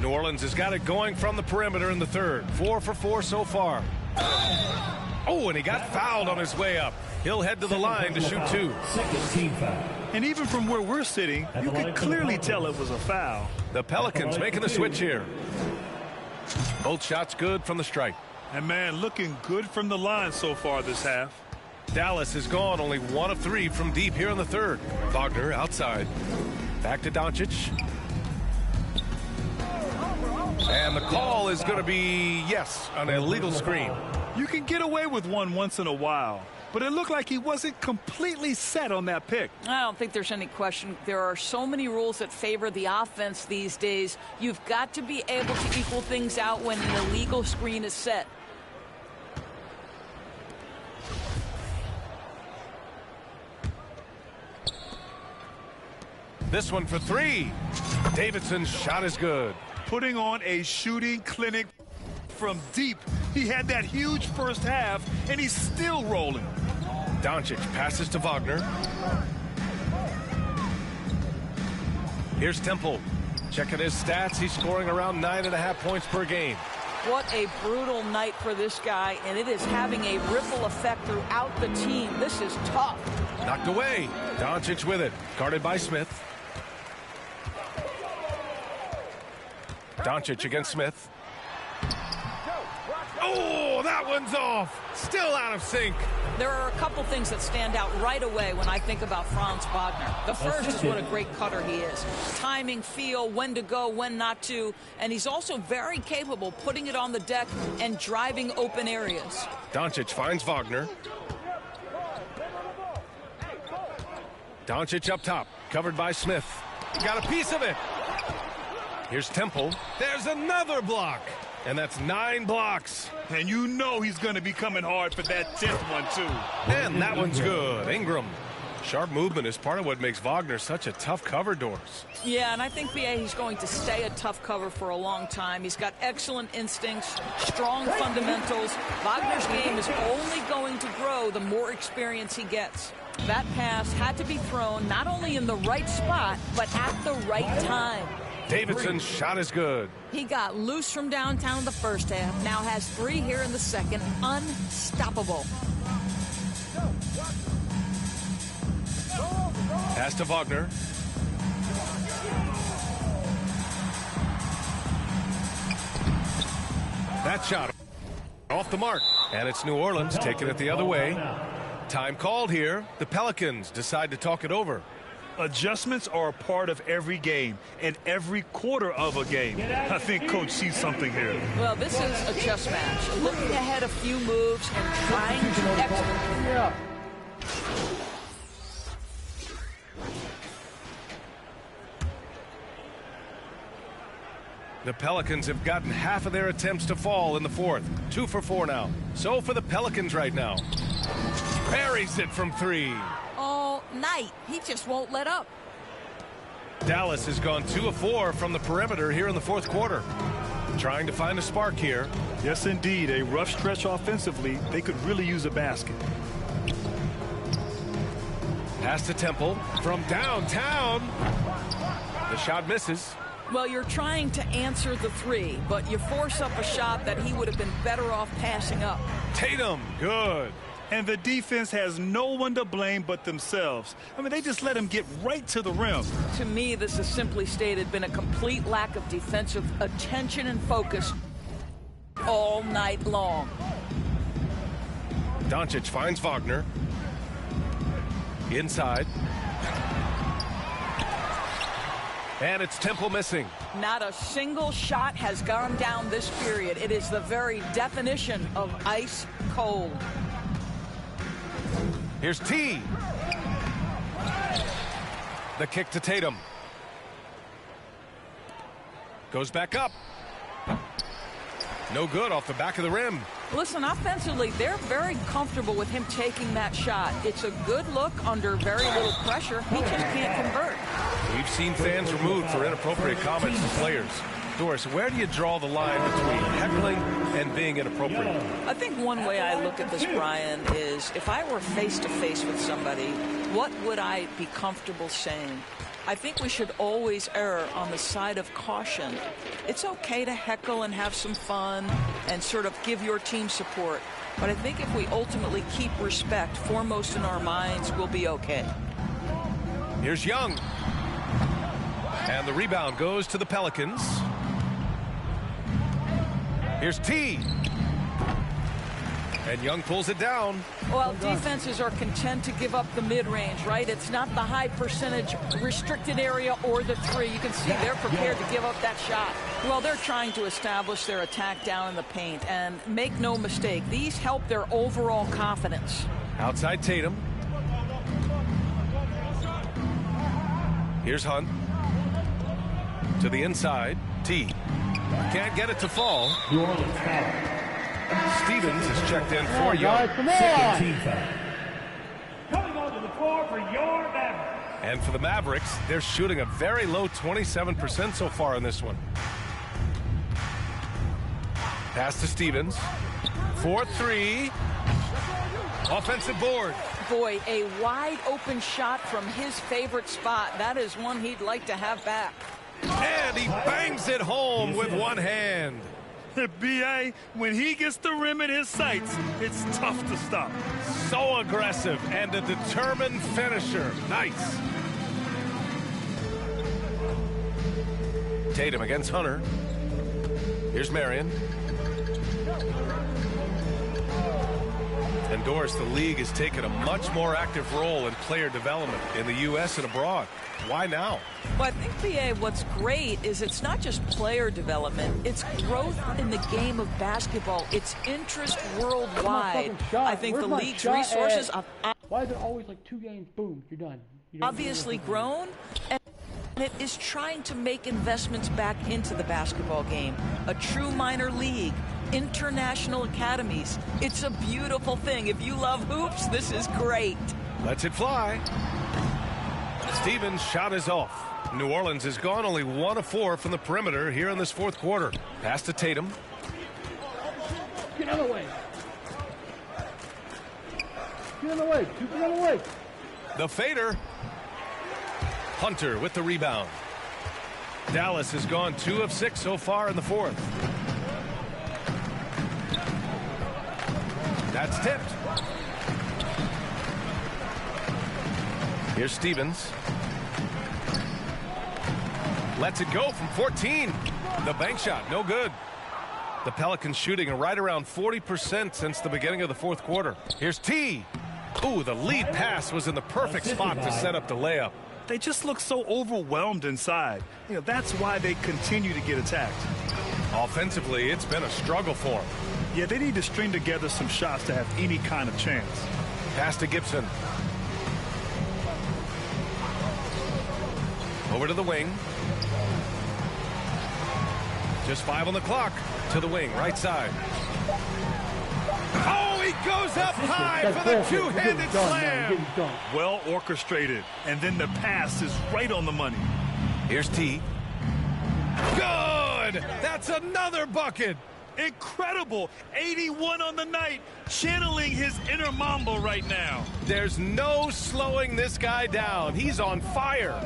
New Orleans has got it going from the perimeter in the third. 4 for 4 so far. Oh, and he got fouled on his way up. He'll head to the line to shoot 2. Second team foul. And even from where we're sitting, you could clearly tell it was a foul. The Pelicans making the switch here. Both shots good from the stripe. And man, looking good from the line so far this half. Dallas has gone only 1 of 3 from deep here in the third. Wagner outside. Back to Doncic. And the call is going to be, yes, an illegal screen. You can get away with one once in a while, but it looked like he wasn't completely set on that pick. I don't think there's any question. There are so many rules that favor the offense these days. You've got to be able to equal things out when an illegal screen is set. This one for 3. Davidson's shot is good. Putting on a shooting clinic from deep. He had that huge first half, and he's still rolling. Doncic passes to Wagner. Here's Temple. Checking his stats. He's scoring around 9.5 points per game. What a brutal night for this guy, and it is having a ripple effect throughout the team. This is tough. Knocked away. Doncic with it. Guarded by Smith. Doncic against Smith. Oh, that one's off. Still out of sync. There are a couple things that stand out right away when I think about Franz Wagner. The first is what a great cutter he is. Timing, feel, when to go, when not to. And he's also very capable putting it on the deck and driving open areas. Doncic finds Wagner. Doncic up top, covered by Smith. Got a piece of it. Here's Temple. There's another block. And that's 9 blocks. And you know he's going to be coming hard for that 10th one, too. And that one's good. Ingram. Sharp movement is part of what makes Wagner such a tough cover, Doris. Yeah, and I think, B.A., he's going to stay a tough cover for a long time. He's got excellent instincts, strong fundamentals. Wagner's game is only going to grow the more experience he gets. That pass had to be thrown not only in the right spot, but at the right time. Davidson's shot is good. He got loose from downtown in the first half, now has 3 here in the second. Unstoppable. Pass to Wagner. That shot off the mark. And it's New Orleans taking it the other way. Time called here. The Pelicans decide to talk it over. Adjustments are a part of every game and every quarter of a game. I think Coach sees something here. Well, this is a chess match. Looking ahead a few moves and trying to execute. Yeah. The Pelicans have gotten half of their attempts to fall in the fourth. 2 for 4 now. So for the Pelicans right now. Buries it from 3. All night. He just won't let up. Dallas has gone 2 of 4 from the perimeter here in the fourth quarter. Trying to find a spark here. Yes, indeed. A rough stretch offensively. They could really use a basket. Pass to Temple from downtown. The shot misses. Well, you're trying to answer the 3, but you force up a shot that he would have been better off passing up. Tatum, good. And the defense has no one to blame but themselves. I mean, they just let him get right to the rim. To me, this has simply stated been a complete lack of defensive attention and focus all night long. Doncic finds Wagner. Inside. And it's Temple missing. Not a single shot has gone down this period. It is the very definition of ice cold. Here's T. The kick to Tatum. Goes back up. No good off the back of the rim. Listen, offensively, they're very comfortable with him taking that shot. It's a good look under very little pressure. He just can't convert. We've seen fans removed for inappropriate comments from players. Doris, where do you draw the line between heckling and being inappropriate? I think one way I look at this, Brian, is if I were face-to-face with somebody, what would I be comfortable saying? I think we should always err on the side of caution. It's okay to heckle and have some fun and sort of give your team support. But I think if we ultimately keep respect foremost in our minds, we'll be okay. Here's Young. And the rebound goes to the Pelicans. Here's T. And Young pulls it down. Well, defenses are content to give up the mid-range, right? It's not the high percentage restricted area or the three. You can see they're prepared to give up that shot. Well, they're trying to establish their attack down in the paint. And make no mistake, these help their overall confidence. Outside Tatum. Here's Hunt. To the inside. T. Can't get it to fall. Stevens is checked in for Young. Coming onto the floor for your Mavericks. And for the Mavericks, they're shooting a very low 27% so far in this one. Pass to Stevens. 4-3. Offensive board. Boy, a wide open shot from his favorite spot. That is one he'd like to have back. And he bangs it home with one hand. B.A., when he gets the rim in his sights, it's tough to stop. So aggressive and a determined finisher. Nice. Tatum against Hunter. Here's Marion. And Doris, the league has taken a much more active role in player development in the U.S. and abroad. Why now? Well, I think, B.A., what's great is it's not just player development. It's growth in the game of basketball. It's interest worldwide. I think the league's resources have Why is it always like 2 games, boom, you're done? obviously grown, and it is trying to make investments back into the basketball game. A true minor league, international academies. It's a beautiful thing. If you love hoops, this is great. Lets it fly. Stevens' shot is off. New Orleans has gone only 1 of 4 from the perimeter here in this fourth quarter. Pass to Tatum. Get out of the way. Get out of the way. Get out of the way. The fader. Hunter with the rebound. Dallas has gone 2 of 6 so far in the fourth. That's tipped. Here's Stevens. Lets it go from 14. The bank shot, no good. The Pelicans shooting right around 40% since the beginning of the fourth quarter. Here's T. Ooh, the lead pass was in the perfect spot to set up the layup. They just look so overwhelmed inside. You know, that's why they continue to get attacked. Offensively, it's been a struggle for them. Yeah, they need to string together some shots to have any kind of chance. Pass to Gibson. Over to the wing. Just 5 on the clock. To the wing, right side. Oh, he goes up high for the two-handed slam. Well orchestrated. And then the pass is right on the money. Here's T. Good! That's another bucket. Incredible. 81 on the night. Channeling his inner Mamba right now. There's no slowing this guy down. He's on fire.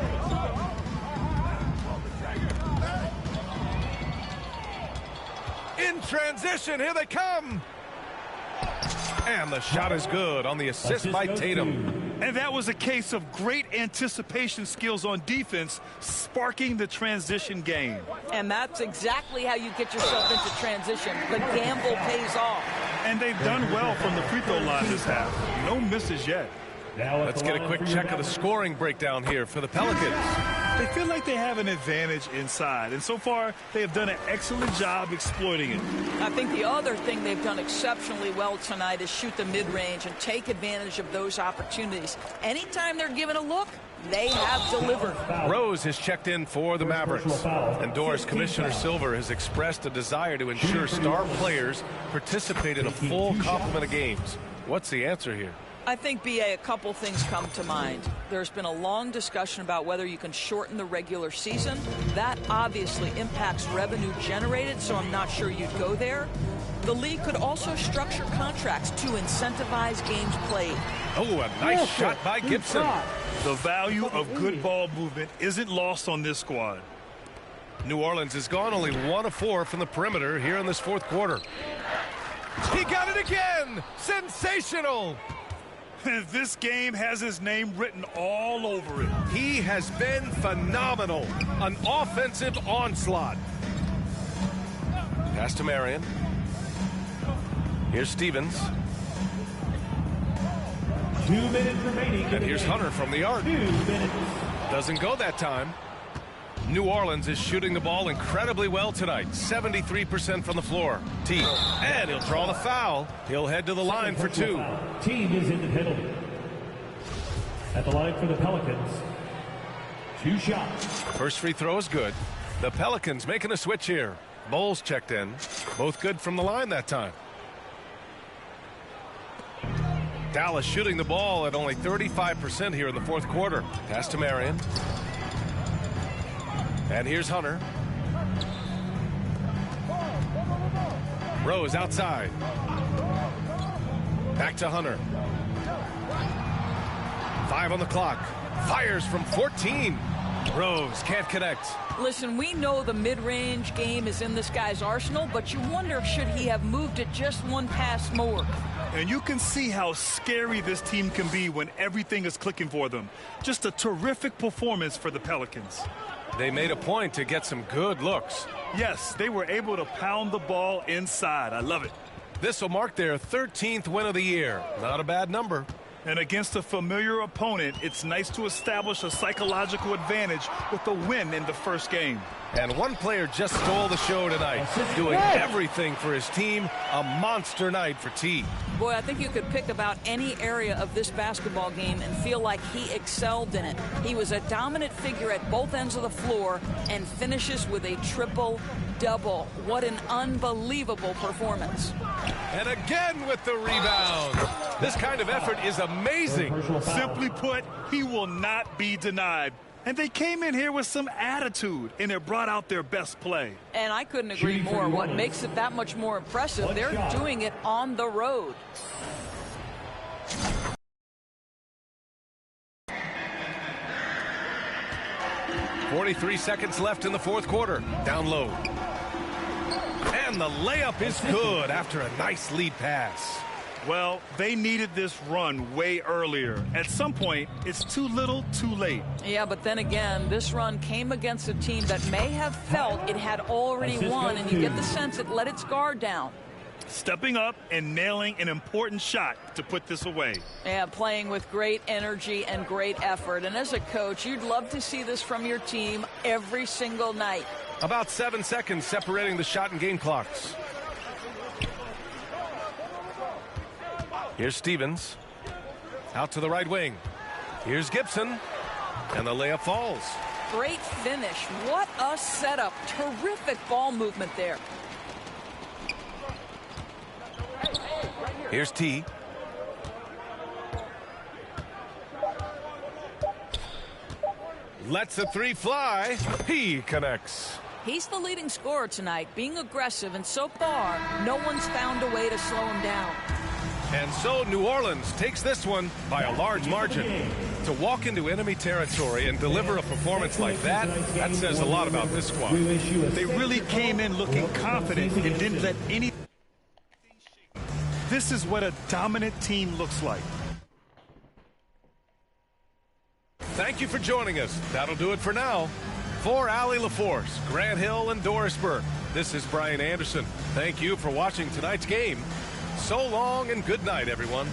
In transition, here they come. And the shot is good on the assist by Tatum. And that was a case of great anticipation skills on defense, sparking the transition game. And that's exactly how you get yourself into transition. The gamble pays off. And they've done well from the free throw line this half. No misses yet. Let's get a quick check of the scoring breakdown here for the Pelicans. They feel like they have an advantage inside, and so far they have done an excellent job exploiting it. I think the other thing they've done exceptionally well tonight is shoot the mid-range and take advantage of those opportunities. Anytime they're given a look, they have delivered. Rose has checked in for the Mavericks. And Doris, Commissioner Silver has expressed a desire to ensure star players participate in a full complement of games. What's the answer here? I think, B.A., a couple things come to mind. There's been a long discussion about whether you can shorten the regular season. That obviously impacts revenue generated, so I'm not sure you'd go there. The league could also structure contracts to incentivize games played. Oh, a nice shot by Gibson. The value of good ball movement isn't lost on this squad. New Orleans has gone only 1 of 4 from the perimeter here in this fourth quarter. He got it again! Sensational! This game has his name written all over it. He has been phenomenal. An offensive onslaught. Pass to Marion. Here's Stevens. 2 minutes remaining. And here's Hunter from the arc. 2 minutes. Doesn't go that time. New Orleans is shooting the ball incredibly well tonight. 73% from the floor. T. And he'll draw the foul. He'll head to the line for 2. Team is in the penalty. At the line for the Pelicans. 2 shots. First free throw is good. The Pelicans making a switch here. Bowles checked in. Both good from the line that time. Dallas shooting the ball at only 35% here in the fourth quarter. Pass to Marion. And here's Hunter. Rose outside. Back to Hunter. 5 on the clock. Fires from 14. Rose can't connect. Listen, we know the mid-range game is in this guy's arsenal, but you wonder, should he have moved it just 1 pass more? And you can see how scary this team can be when everything is clicking for them. Just a terrific performance for the Pelicans. They made a point to get some good looks. Yes, they were able to pound the ball inside. I love it. This will mark their 13th win of the year. Not a bad number. And against a familiar opponent, it's nice to establish a psychological advantage with a win in the first game. And one player just stole the show tonight, doing everything for his team. A monster night for T. Boy, I think you could pick about any area of this basketball game and feel like he excelled in it. He was a dominant figure at both ends of the floor and finishes with a triple-double. What an unbelievable performance. And again with the rebound. This kind of effort is amazing. Simply put, he will not be denied. And they came in here with some attitude, and it brought out their best play. And I couldn't agree more. What makes it that much more impressive, they're doing it on the road. .43 seconds left in the fourth quarter. Down low. And the layup is good after a nice lead pass. Well, they needed this run way earlier. At some point, it's too little, too late. Yeah, but then again, this run came against a team that may have felt it had already won, and you get the sense it let its guard down. Stepping up and nailing an important shot to put this away. Yeah, playing with great energy and great effort. And as a coach, you'd love to see this from your team every single night. About 7 seconds separating the shot and game clocks. Here's Stevens. Out to the right wing. Here's Gibson. And the layup falls. Great finish. What a setup. Terrific ball movement there. Here's T. Lets the 3 fly. He connects. He's the leading scorer tonight, being aggressive, and so far, no one's found a way to slow him down. And so New Orleans takes this one by a large margin. To walk into enemy territory and deliver a performance like that, that says a lot about this squad. They really came in looking confident and didn't let anything shake. This is what a dominant team looks like. Thank you for joining us. That'll do it for now. For Allie LaForce, Grant Hill, and Doris Burke, this is Brian Anderson. Thank you for watching tonight's game. So long and good night, everyone.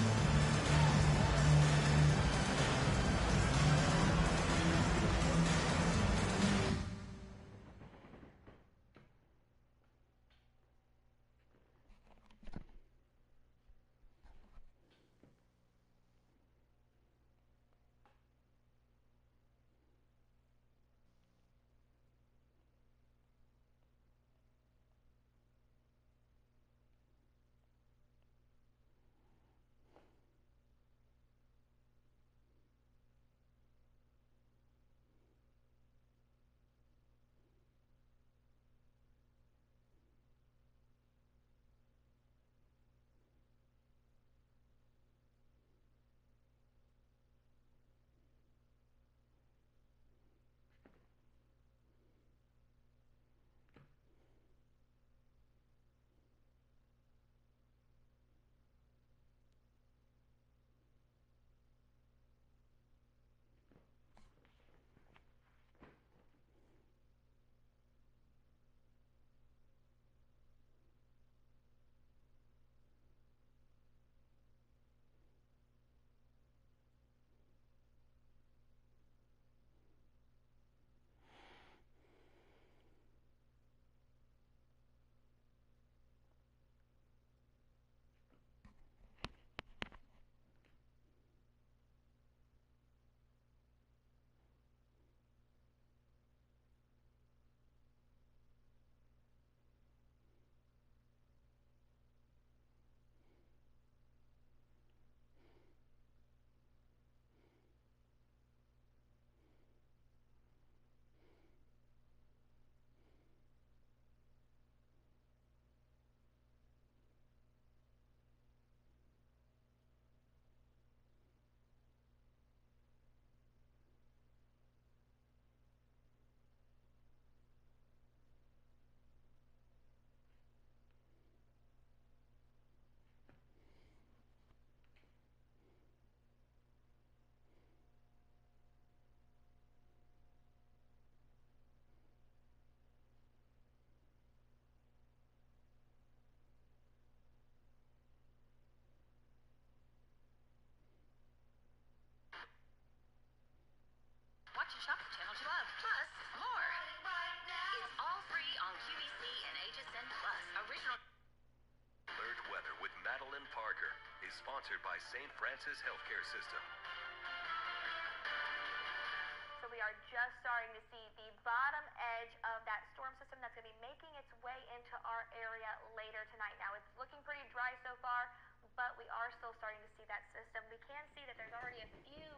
by St. Francis Healthcare System. So we are just starting to see the bottom edge of that storm system that's going to be making its way into our area later tonight. Now, it's looking pretty dry so far, but we are still starting to see that system. We can see that there's already a few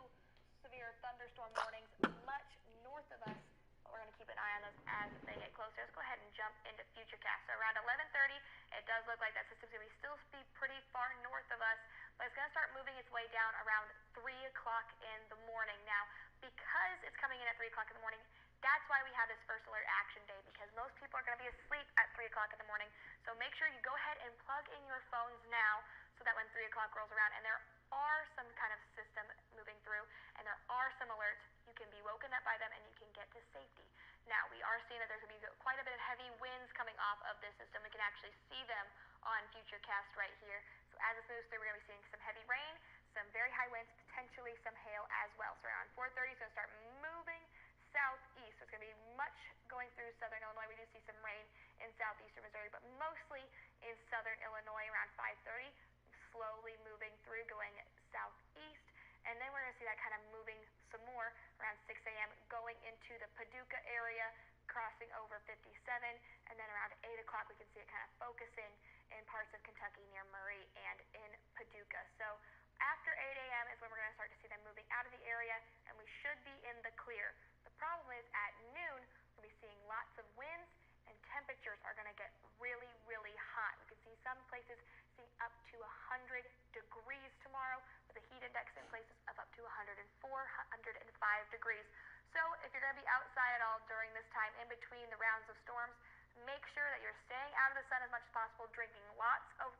severe thunderstorm warnings much north of us. We're going to keep an eye on those as they get closer. Let's go ahead and jump into Futurecast. So around 11:30, it does look like that system's going to still be pretty far north of us, but it's going to start moving its way down around 3 o'clock in the morning. Now, because it's coming in at 3 o'clock in the morning, that's why we have this first alert action day, because most people are going to be asleep at 3 o'clock in the morning. So make sure you go ahead and plug in your phones now so that when 3 o'clock rolls around and there are some kind of system moving through and there are some alerts, you can be woken up by them and you can get to safety. Now, we are seeing that there's going to be quite a bit of heavy winds coming off of this system. We can actually see them on Futurecast right here. So as this moves through, we're going to be seeing some heavy rain, some very high winds, potentially some hail as well. So around 4:30, it's going to start moving southeast. So it's going to be much going through southern Illinois. We do see some rain in southeastern Missouri, but mostly in southern Illinois around 5:30, slowly moving through, going southeast. And then we're going to see that kind of moving some more around 6 a.m. going into the Paducah area, crossing over 57. And then around 8 o'clock, we can see it kind of focusing in parts of Kentucky near Murray and in Paducah. So after 8 a.m. is when we're going to start to see them moving out of the area, and we should be in the clear. The problem is at noon, we'll be seeing lots of winds, and temperatures are going to get really, really hot. We can see some places seeing up to 100 degrees tomorrow, with a heat index in places of up to 104, 105 degrees. So if you're going to be outside at all during this time in between the rounds of storms, make sure that you're staying out of the sun as much as possible, drinking lots of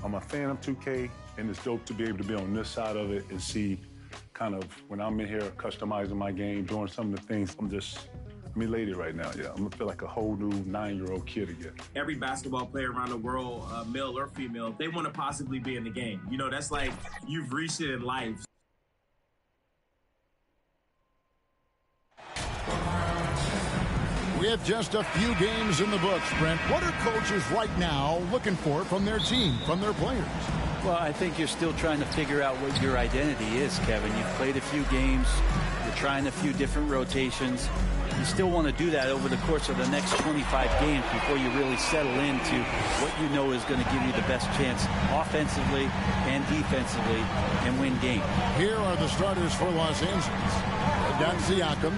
I'm a fan of 2K, and it's dope to be able to be on this side of it and see kind of when I'm in here customizing my game, doing some of the things. I'm elated right now, yeah. I'm gonna feel like a whole new 9-year-old kid again. Every basketball player around the world, male or female, they want to possibly be in the game. You know, that's like you've reached it in life. We have just a few games in the books, Brent. What are coaches right now looking for from their team, from their players? Well, I think you're still trying to figure out what your identity is, Kevin. You've played a few games. You're trying a few different rotations. You still want to do that over the course of the next 25 games before you really settle into what you know is going to give you the best chance offensively and defensively and win games. Here are the starters for Los Angeles. Got Siakam.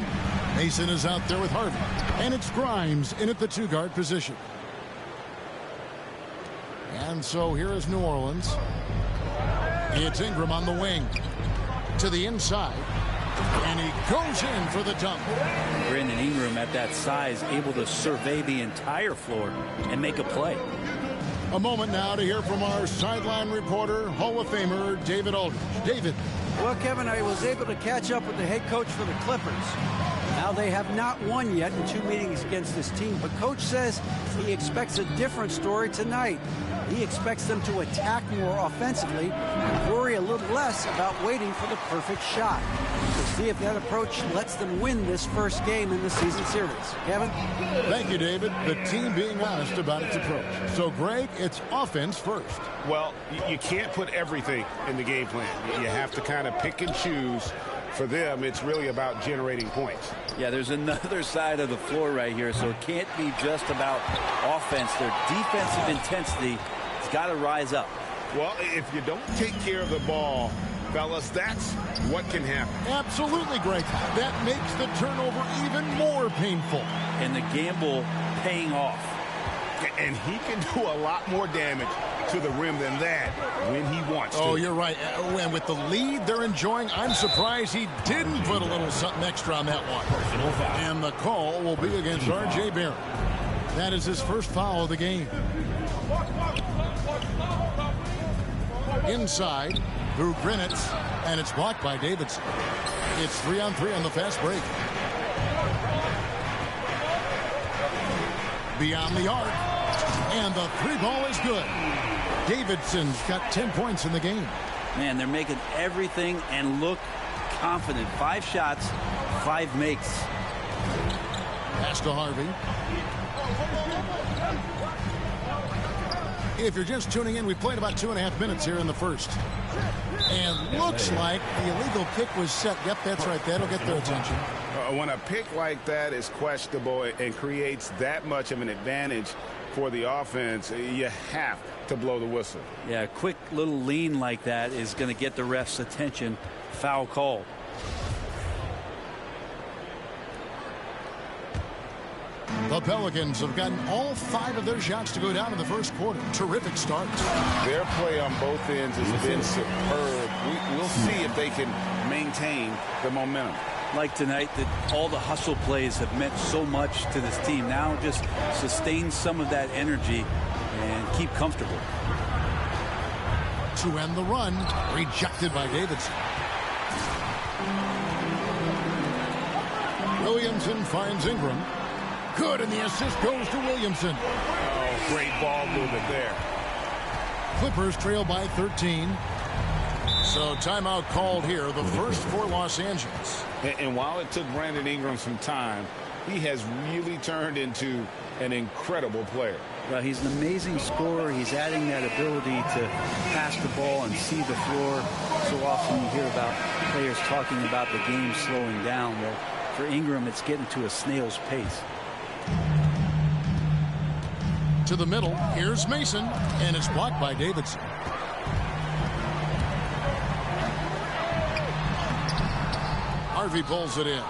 Mason is out there with Harvey. And it's Grimes in at the two-guard position. And so here is New Orleans. It's Ingram on the wing. To the inside. And he goes in for the dunk. Brandon Ingram at that size, able to survey the entire floor and make a play. A moment now to hear from our sideline reporter, Hall of Famer David Aldridge. David. Well, Kevin, I was able to catch up with the head coach for the Clippers. Now, they have not won yet in 2 meetings against this team, but Coach says he expects a different story tonight. He expects them to attack more offensively and worry a little less about waiting for the perfect shot. We'll see if that approach lets them win this first game in the season series. Kevin? Thank you, David. The team being honest about its approach. So, Greg, it's offense first. Well, you can't put everything in the game plan. You have to kind of pick and choose. For them, it's really about generating points. Yeah, there's another side of the floor right here, so it can't be just about offense. Their defensive intensity has got to rise up. Well, if you don't take care of the ball, fellas, that's what can happen. Absolutely, Greg. That makes the turnover even more painful. And the gamble paying off. And he can do a lot more damage to the rim than that when he wants to. Oh, you're right. And with the lead they're enjoying, I'm surprised he didn't put a little something extra on that one. And the call will be against R.J. Barrett. That is his first foul of the game. Inside through Grinitz, and it's blocked by Davidson. It's 3-on-3 on the fast break. Beyond the arc, and the three ball is good. Davidson's got 10 points in the game. Man, they're making everything and look confident. 5 shots, 5 makes. Pass to Harvey. If you're just tuning in, we played about 2.5 minutes here in the first. And looks like the illegal pick was set. Yep, that's right. That'll get their attention. When a pick like that is questionable and creates that much of an advantage for the offense, you have to blow the whistle. Yeah, a quick little lean like that is going to get the ref's attention. Foul call. The Pelicans have gotten all 5 of their shots to go down in the first quarter. Terrific start. Their play on both ends has been superb. We'll see if they can maintain the momentum. Like tonight, that all the hustle plays have meant so much to this team. Now just sustain some of that energy and keep comfortable. To end the run, rejected by Davidson. Williamson finds Ingram. Good, and the assist goes to Williamson. Oh, great ball movement there. Clippers trail by 13. So timeout called here, the first for Los Angeles. And while it took Brandon Ingram some time, he has really turned into an incredible player. Well, he's an amazing scorer. He's adding that ability to pass the ball and see the floor. So often you hear about players talking about the game slowing down. Well, for Ingram, it's getting to a snail's pace. To the middle, here's Mason, and it's blocked by Davidson. Harvey pulls it in.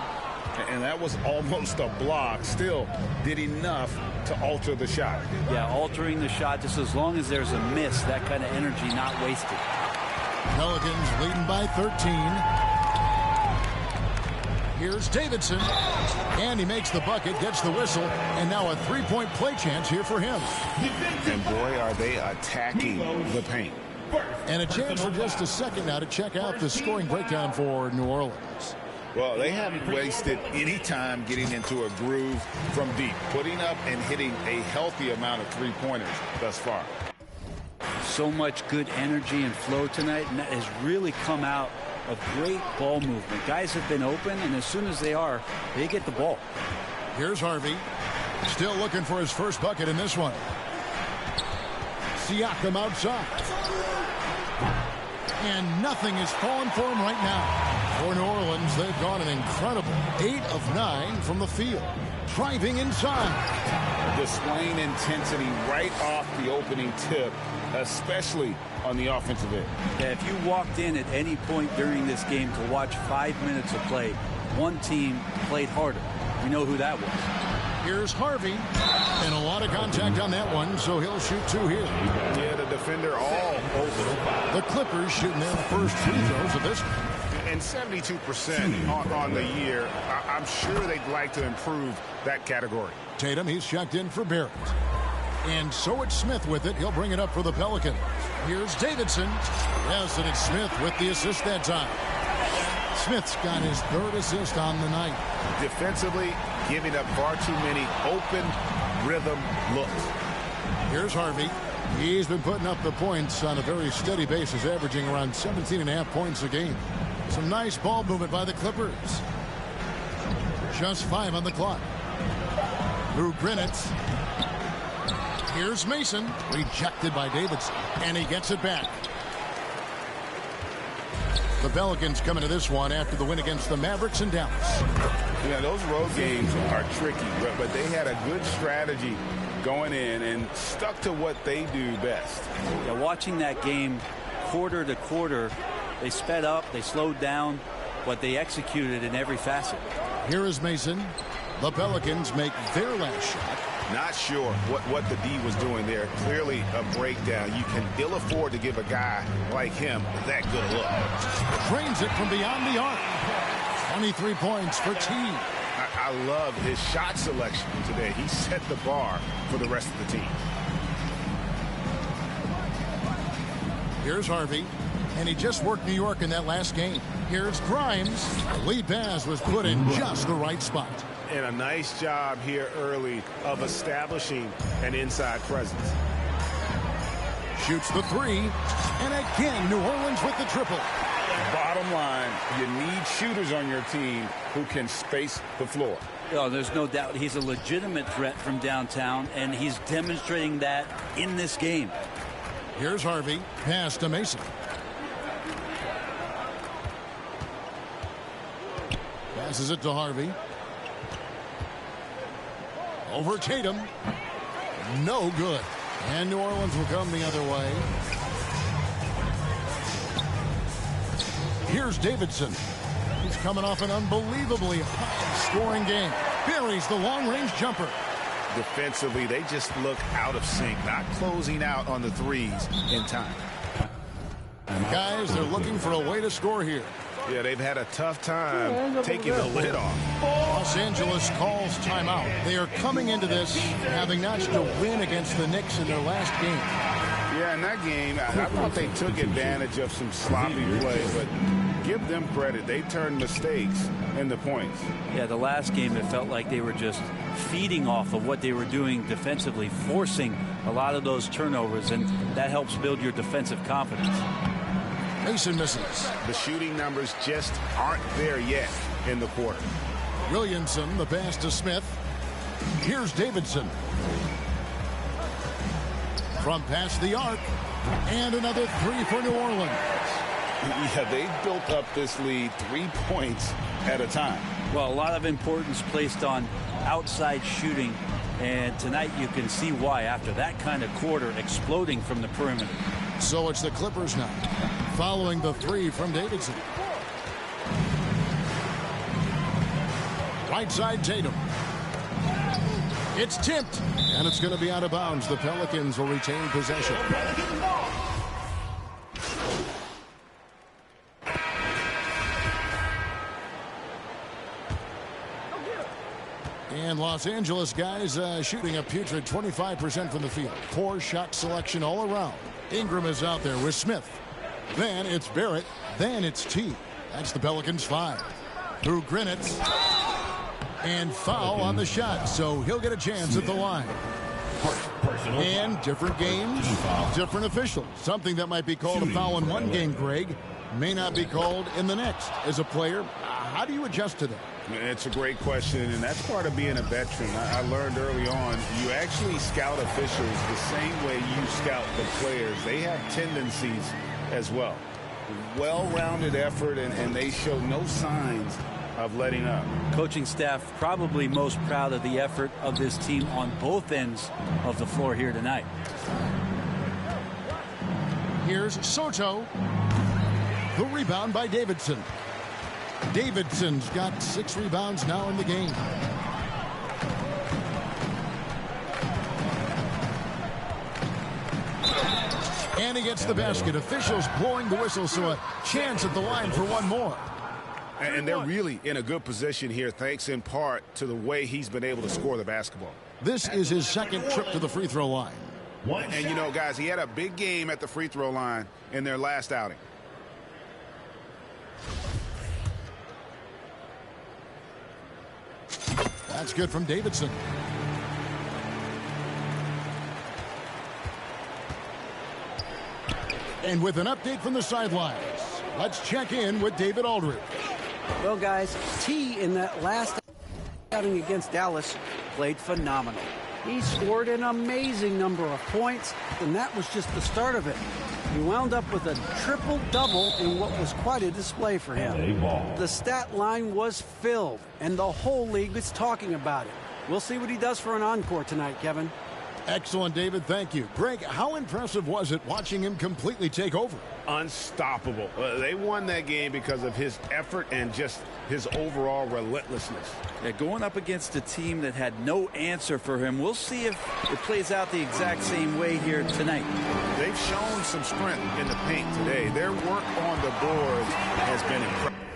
And that was almost a block. Still did enough to alter the shot. Yeah, altering the shot, just as long as there's a miss, that kind of energy not wasted. Pelicans leading by 13. Here's Davidson, and he makes the bucket, gets the whistle, and now a three-point play chance here for him. And boy, are they attacking the paint. And a chance for just a second now to check out the scoring breakdown for New Orleans. Well, they haven't wasted any time getting into a groove from deep, putting up and hitting a healthy amount of three-pointers thus far. So much good energy and flow tonight, and that has really come out of great ball movement. Guys have been open, and as soon as they are, they get the ball. Here's Harvey. Still looking for his first bucket in this one. Siakam outside. And nothing is falling for him right now. For New Orleans, they've gone an incredible 8 of 9 from the field. Driving inside. Displaying intensity right off the opening tip, especially on the offensive end. Yeah, if you walked in at any point during this game to watch 5 minutes of play, one team played harder. We know who that was. Here's Harvey, and a lot of contact on that one, so he'll shoot 2 here. Yeah, the defender all over. The Clippers shooting their first free throws of this one. And 72% on the year. I'm sure they'd like to improve that category. Tatum, he's checked in for Barrett. And so it's Smith with it. He'll bring it up for the Pelicans. Here's Davidson. Yes, and it's Smith with the assist that time. Smith's got his third assist on the night. Defensively, giving up far too many open rhythm looks. Here's Harvey. He's been putting up the points on a very steady basis, averaging around 17.5 points a game. Some nice ball movement by the Clippers. Just 5 on the clock. Through Grinitz. Here's Mason. Rejected by Davidson. And he gets it back. The Pelicans coming to this one after the win against the Mavericks in Dallas. Yeah, those road games are tricky, but they had a good strategy going in and stuck to what they do best. Yeah, watching that game quarter to quarter, they sped up, they slowed down, but they executed in every facet. Here is Mason. The Pelicans make their last shot. Not sure what the D was doing there. Clearly a breakdown. You can ill afford to give a guy like him that good a look. Drains it from beyond the arc. 23 points for T. I love his shot selection today. He set the bar for the rest of the team. Here's Harvey. And he just worked New York in that last game. Here's Grimes. The lead pass was put in just the right spot. And a nice job here early of establishing an inside presence. Shoots the three. And again, New Orleans with the triple. Bottom line, you need shooters on your team who can space the floor. Oh, there's no doubt he's a legitimate threat from downtown, and he's demonstrating that in this game. Here's Harvey. Pass to Mason. Passes it to Harvey. Over Tatum. No good. And New Orleans will come the other way. Here's Davidson. He's coming off an unbelievably high-scoring game. Buries the long-range jumper. Defensively, they just look out of sync, not closing out on the threes in time. Guys, they're looking for a way to score here. Yeah, they've had a tough time taking the lid off. Los Angeles calls timeout. They are coming into this having notched a win against the Knicks in their last game. Yeah, in that game, I thought they took advantage of some sloppy play, but give them credit. They turned mistakes into points. Yeah, the last game, it felt like they were just feeding off of what they were doing defensively, forcing a lot of those turnovers, and that helps build your defensive confidence. Mason misses. The shooting numbers just aren't there yet in the quarter. Williamson, the pass to Smith. Here's Davidson. From past the arc. And another three for New Orleans. Yeah, they built up this lead 3 points at a time. Well, a lot of importance placed on outside shooting. And tonight you can see why after that kind of quarter exploding from the perimeter. So it's the Clippers now, following the three from Davidson. Right side Tatum. It's tipped, and it's going to be out of bounds. The Pelicans will retain possession. And Los Angeles guys shooting a putrid 25% from the field. Poor shot selection all around. Ingram is out there with Smith. Then it's Barrett. Then it's T. That's the Pelicans 5. Through Grinitz. And foul on the shot, so he'll get a chance at the line. And different games, different officials. Something that might be called a foul in one game, Greg, may not be called in the next. As a player, how do you adjust to that? It's a great question, and that's part of being a veteran. I learned early on, you actually scout officials the same way you scout the players. They have tendencies as well. Well-rounded effort, and they show no signs of letting up. Coaching staff probably most proud of the effort of this team on both ends of the floor here tonight. Here's Soto. The rebound by Davidson. Davidson's got 6 rebounds now in the game. And he gets the basket. Officials blowing the whistle, so a chance at the line for one more. And they're really in a good position here, thanks in part to the way he's been able to score the basketball. This is his second trip to the free throw line. And, you know, guys, he had a big game at the free throw line in their last outing. That's good from Davidson. And with an update from the sidelines, let's check in with David Aldridge. Well, guys, T in that last outing against Dallas played phenomenal. He scored an amazing number of points, and that was just the start of it. He wound up with a triple-double in what was quite a display for him. The stat line was filled, and the whole league was talking about it. We'll see what he does for an encore tonight, Kevin. Excellent, David. Thank you. Greg, how impressive was it watching him completely take over? Unstoppable. They won that game because of his effort and just his overall relentlessness. Yeah, going up against a team that had no answer for him. We'll see if it plays out the exact same way here tonight. They've shown some strength in the paint today. Their work on the boards has been incredible.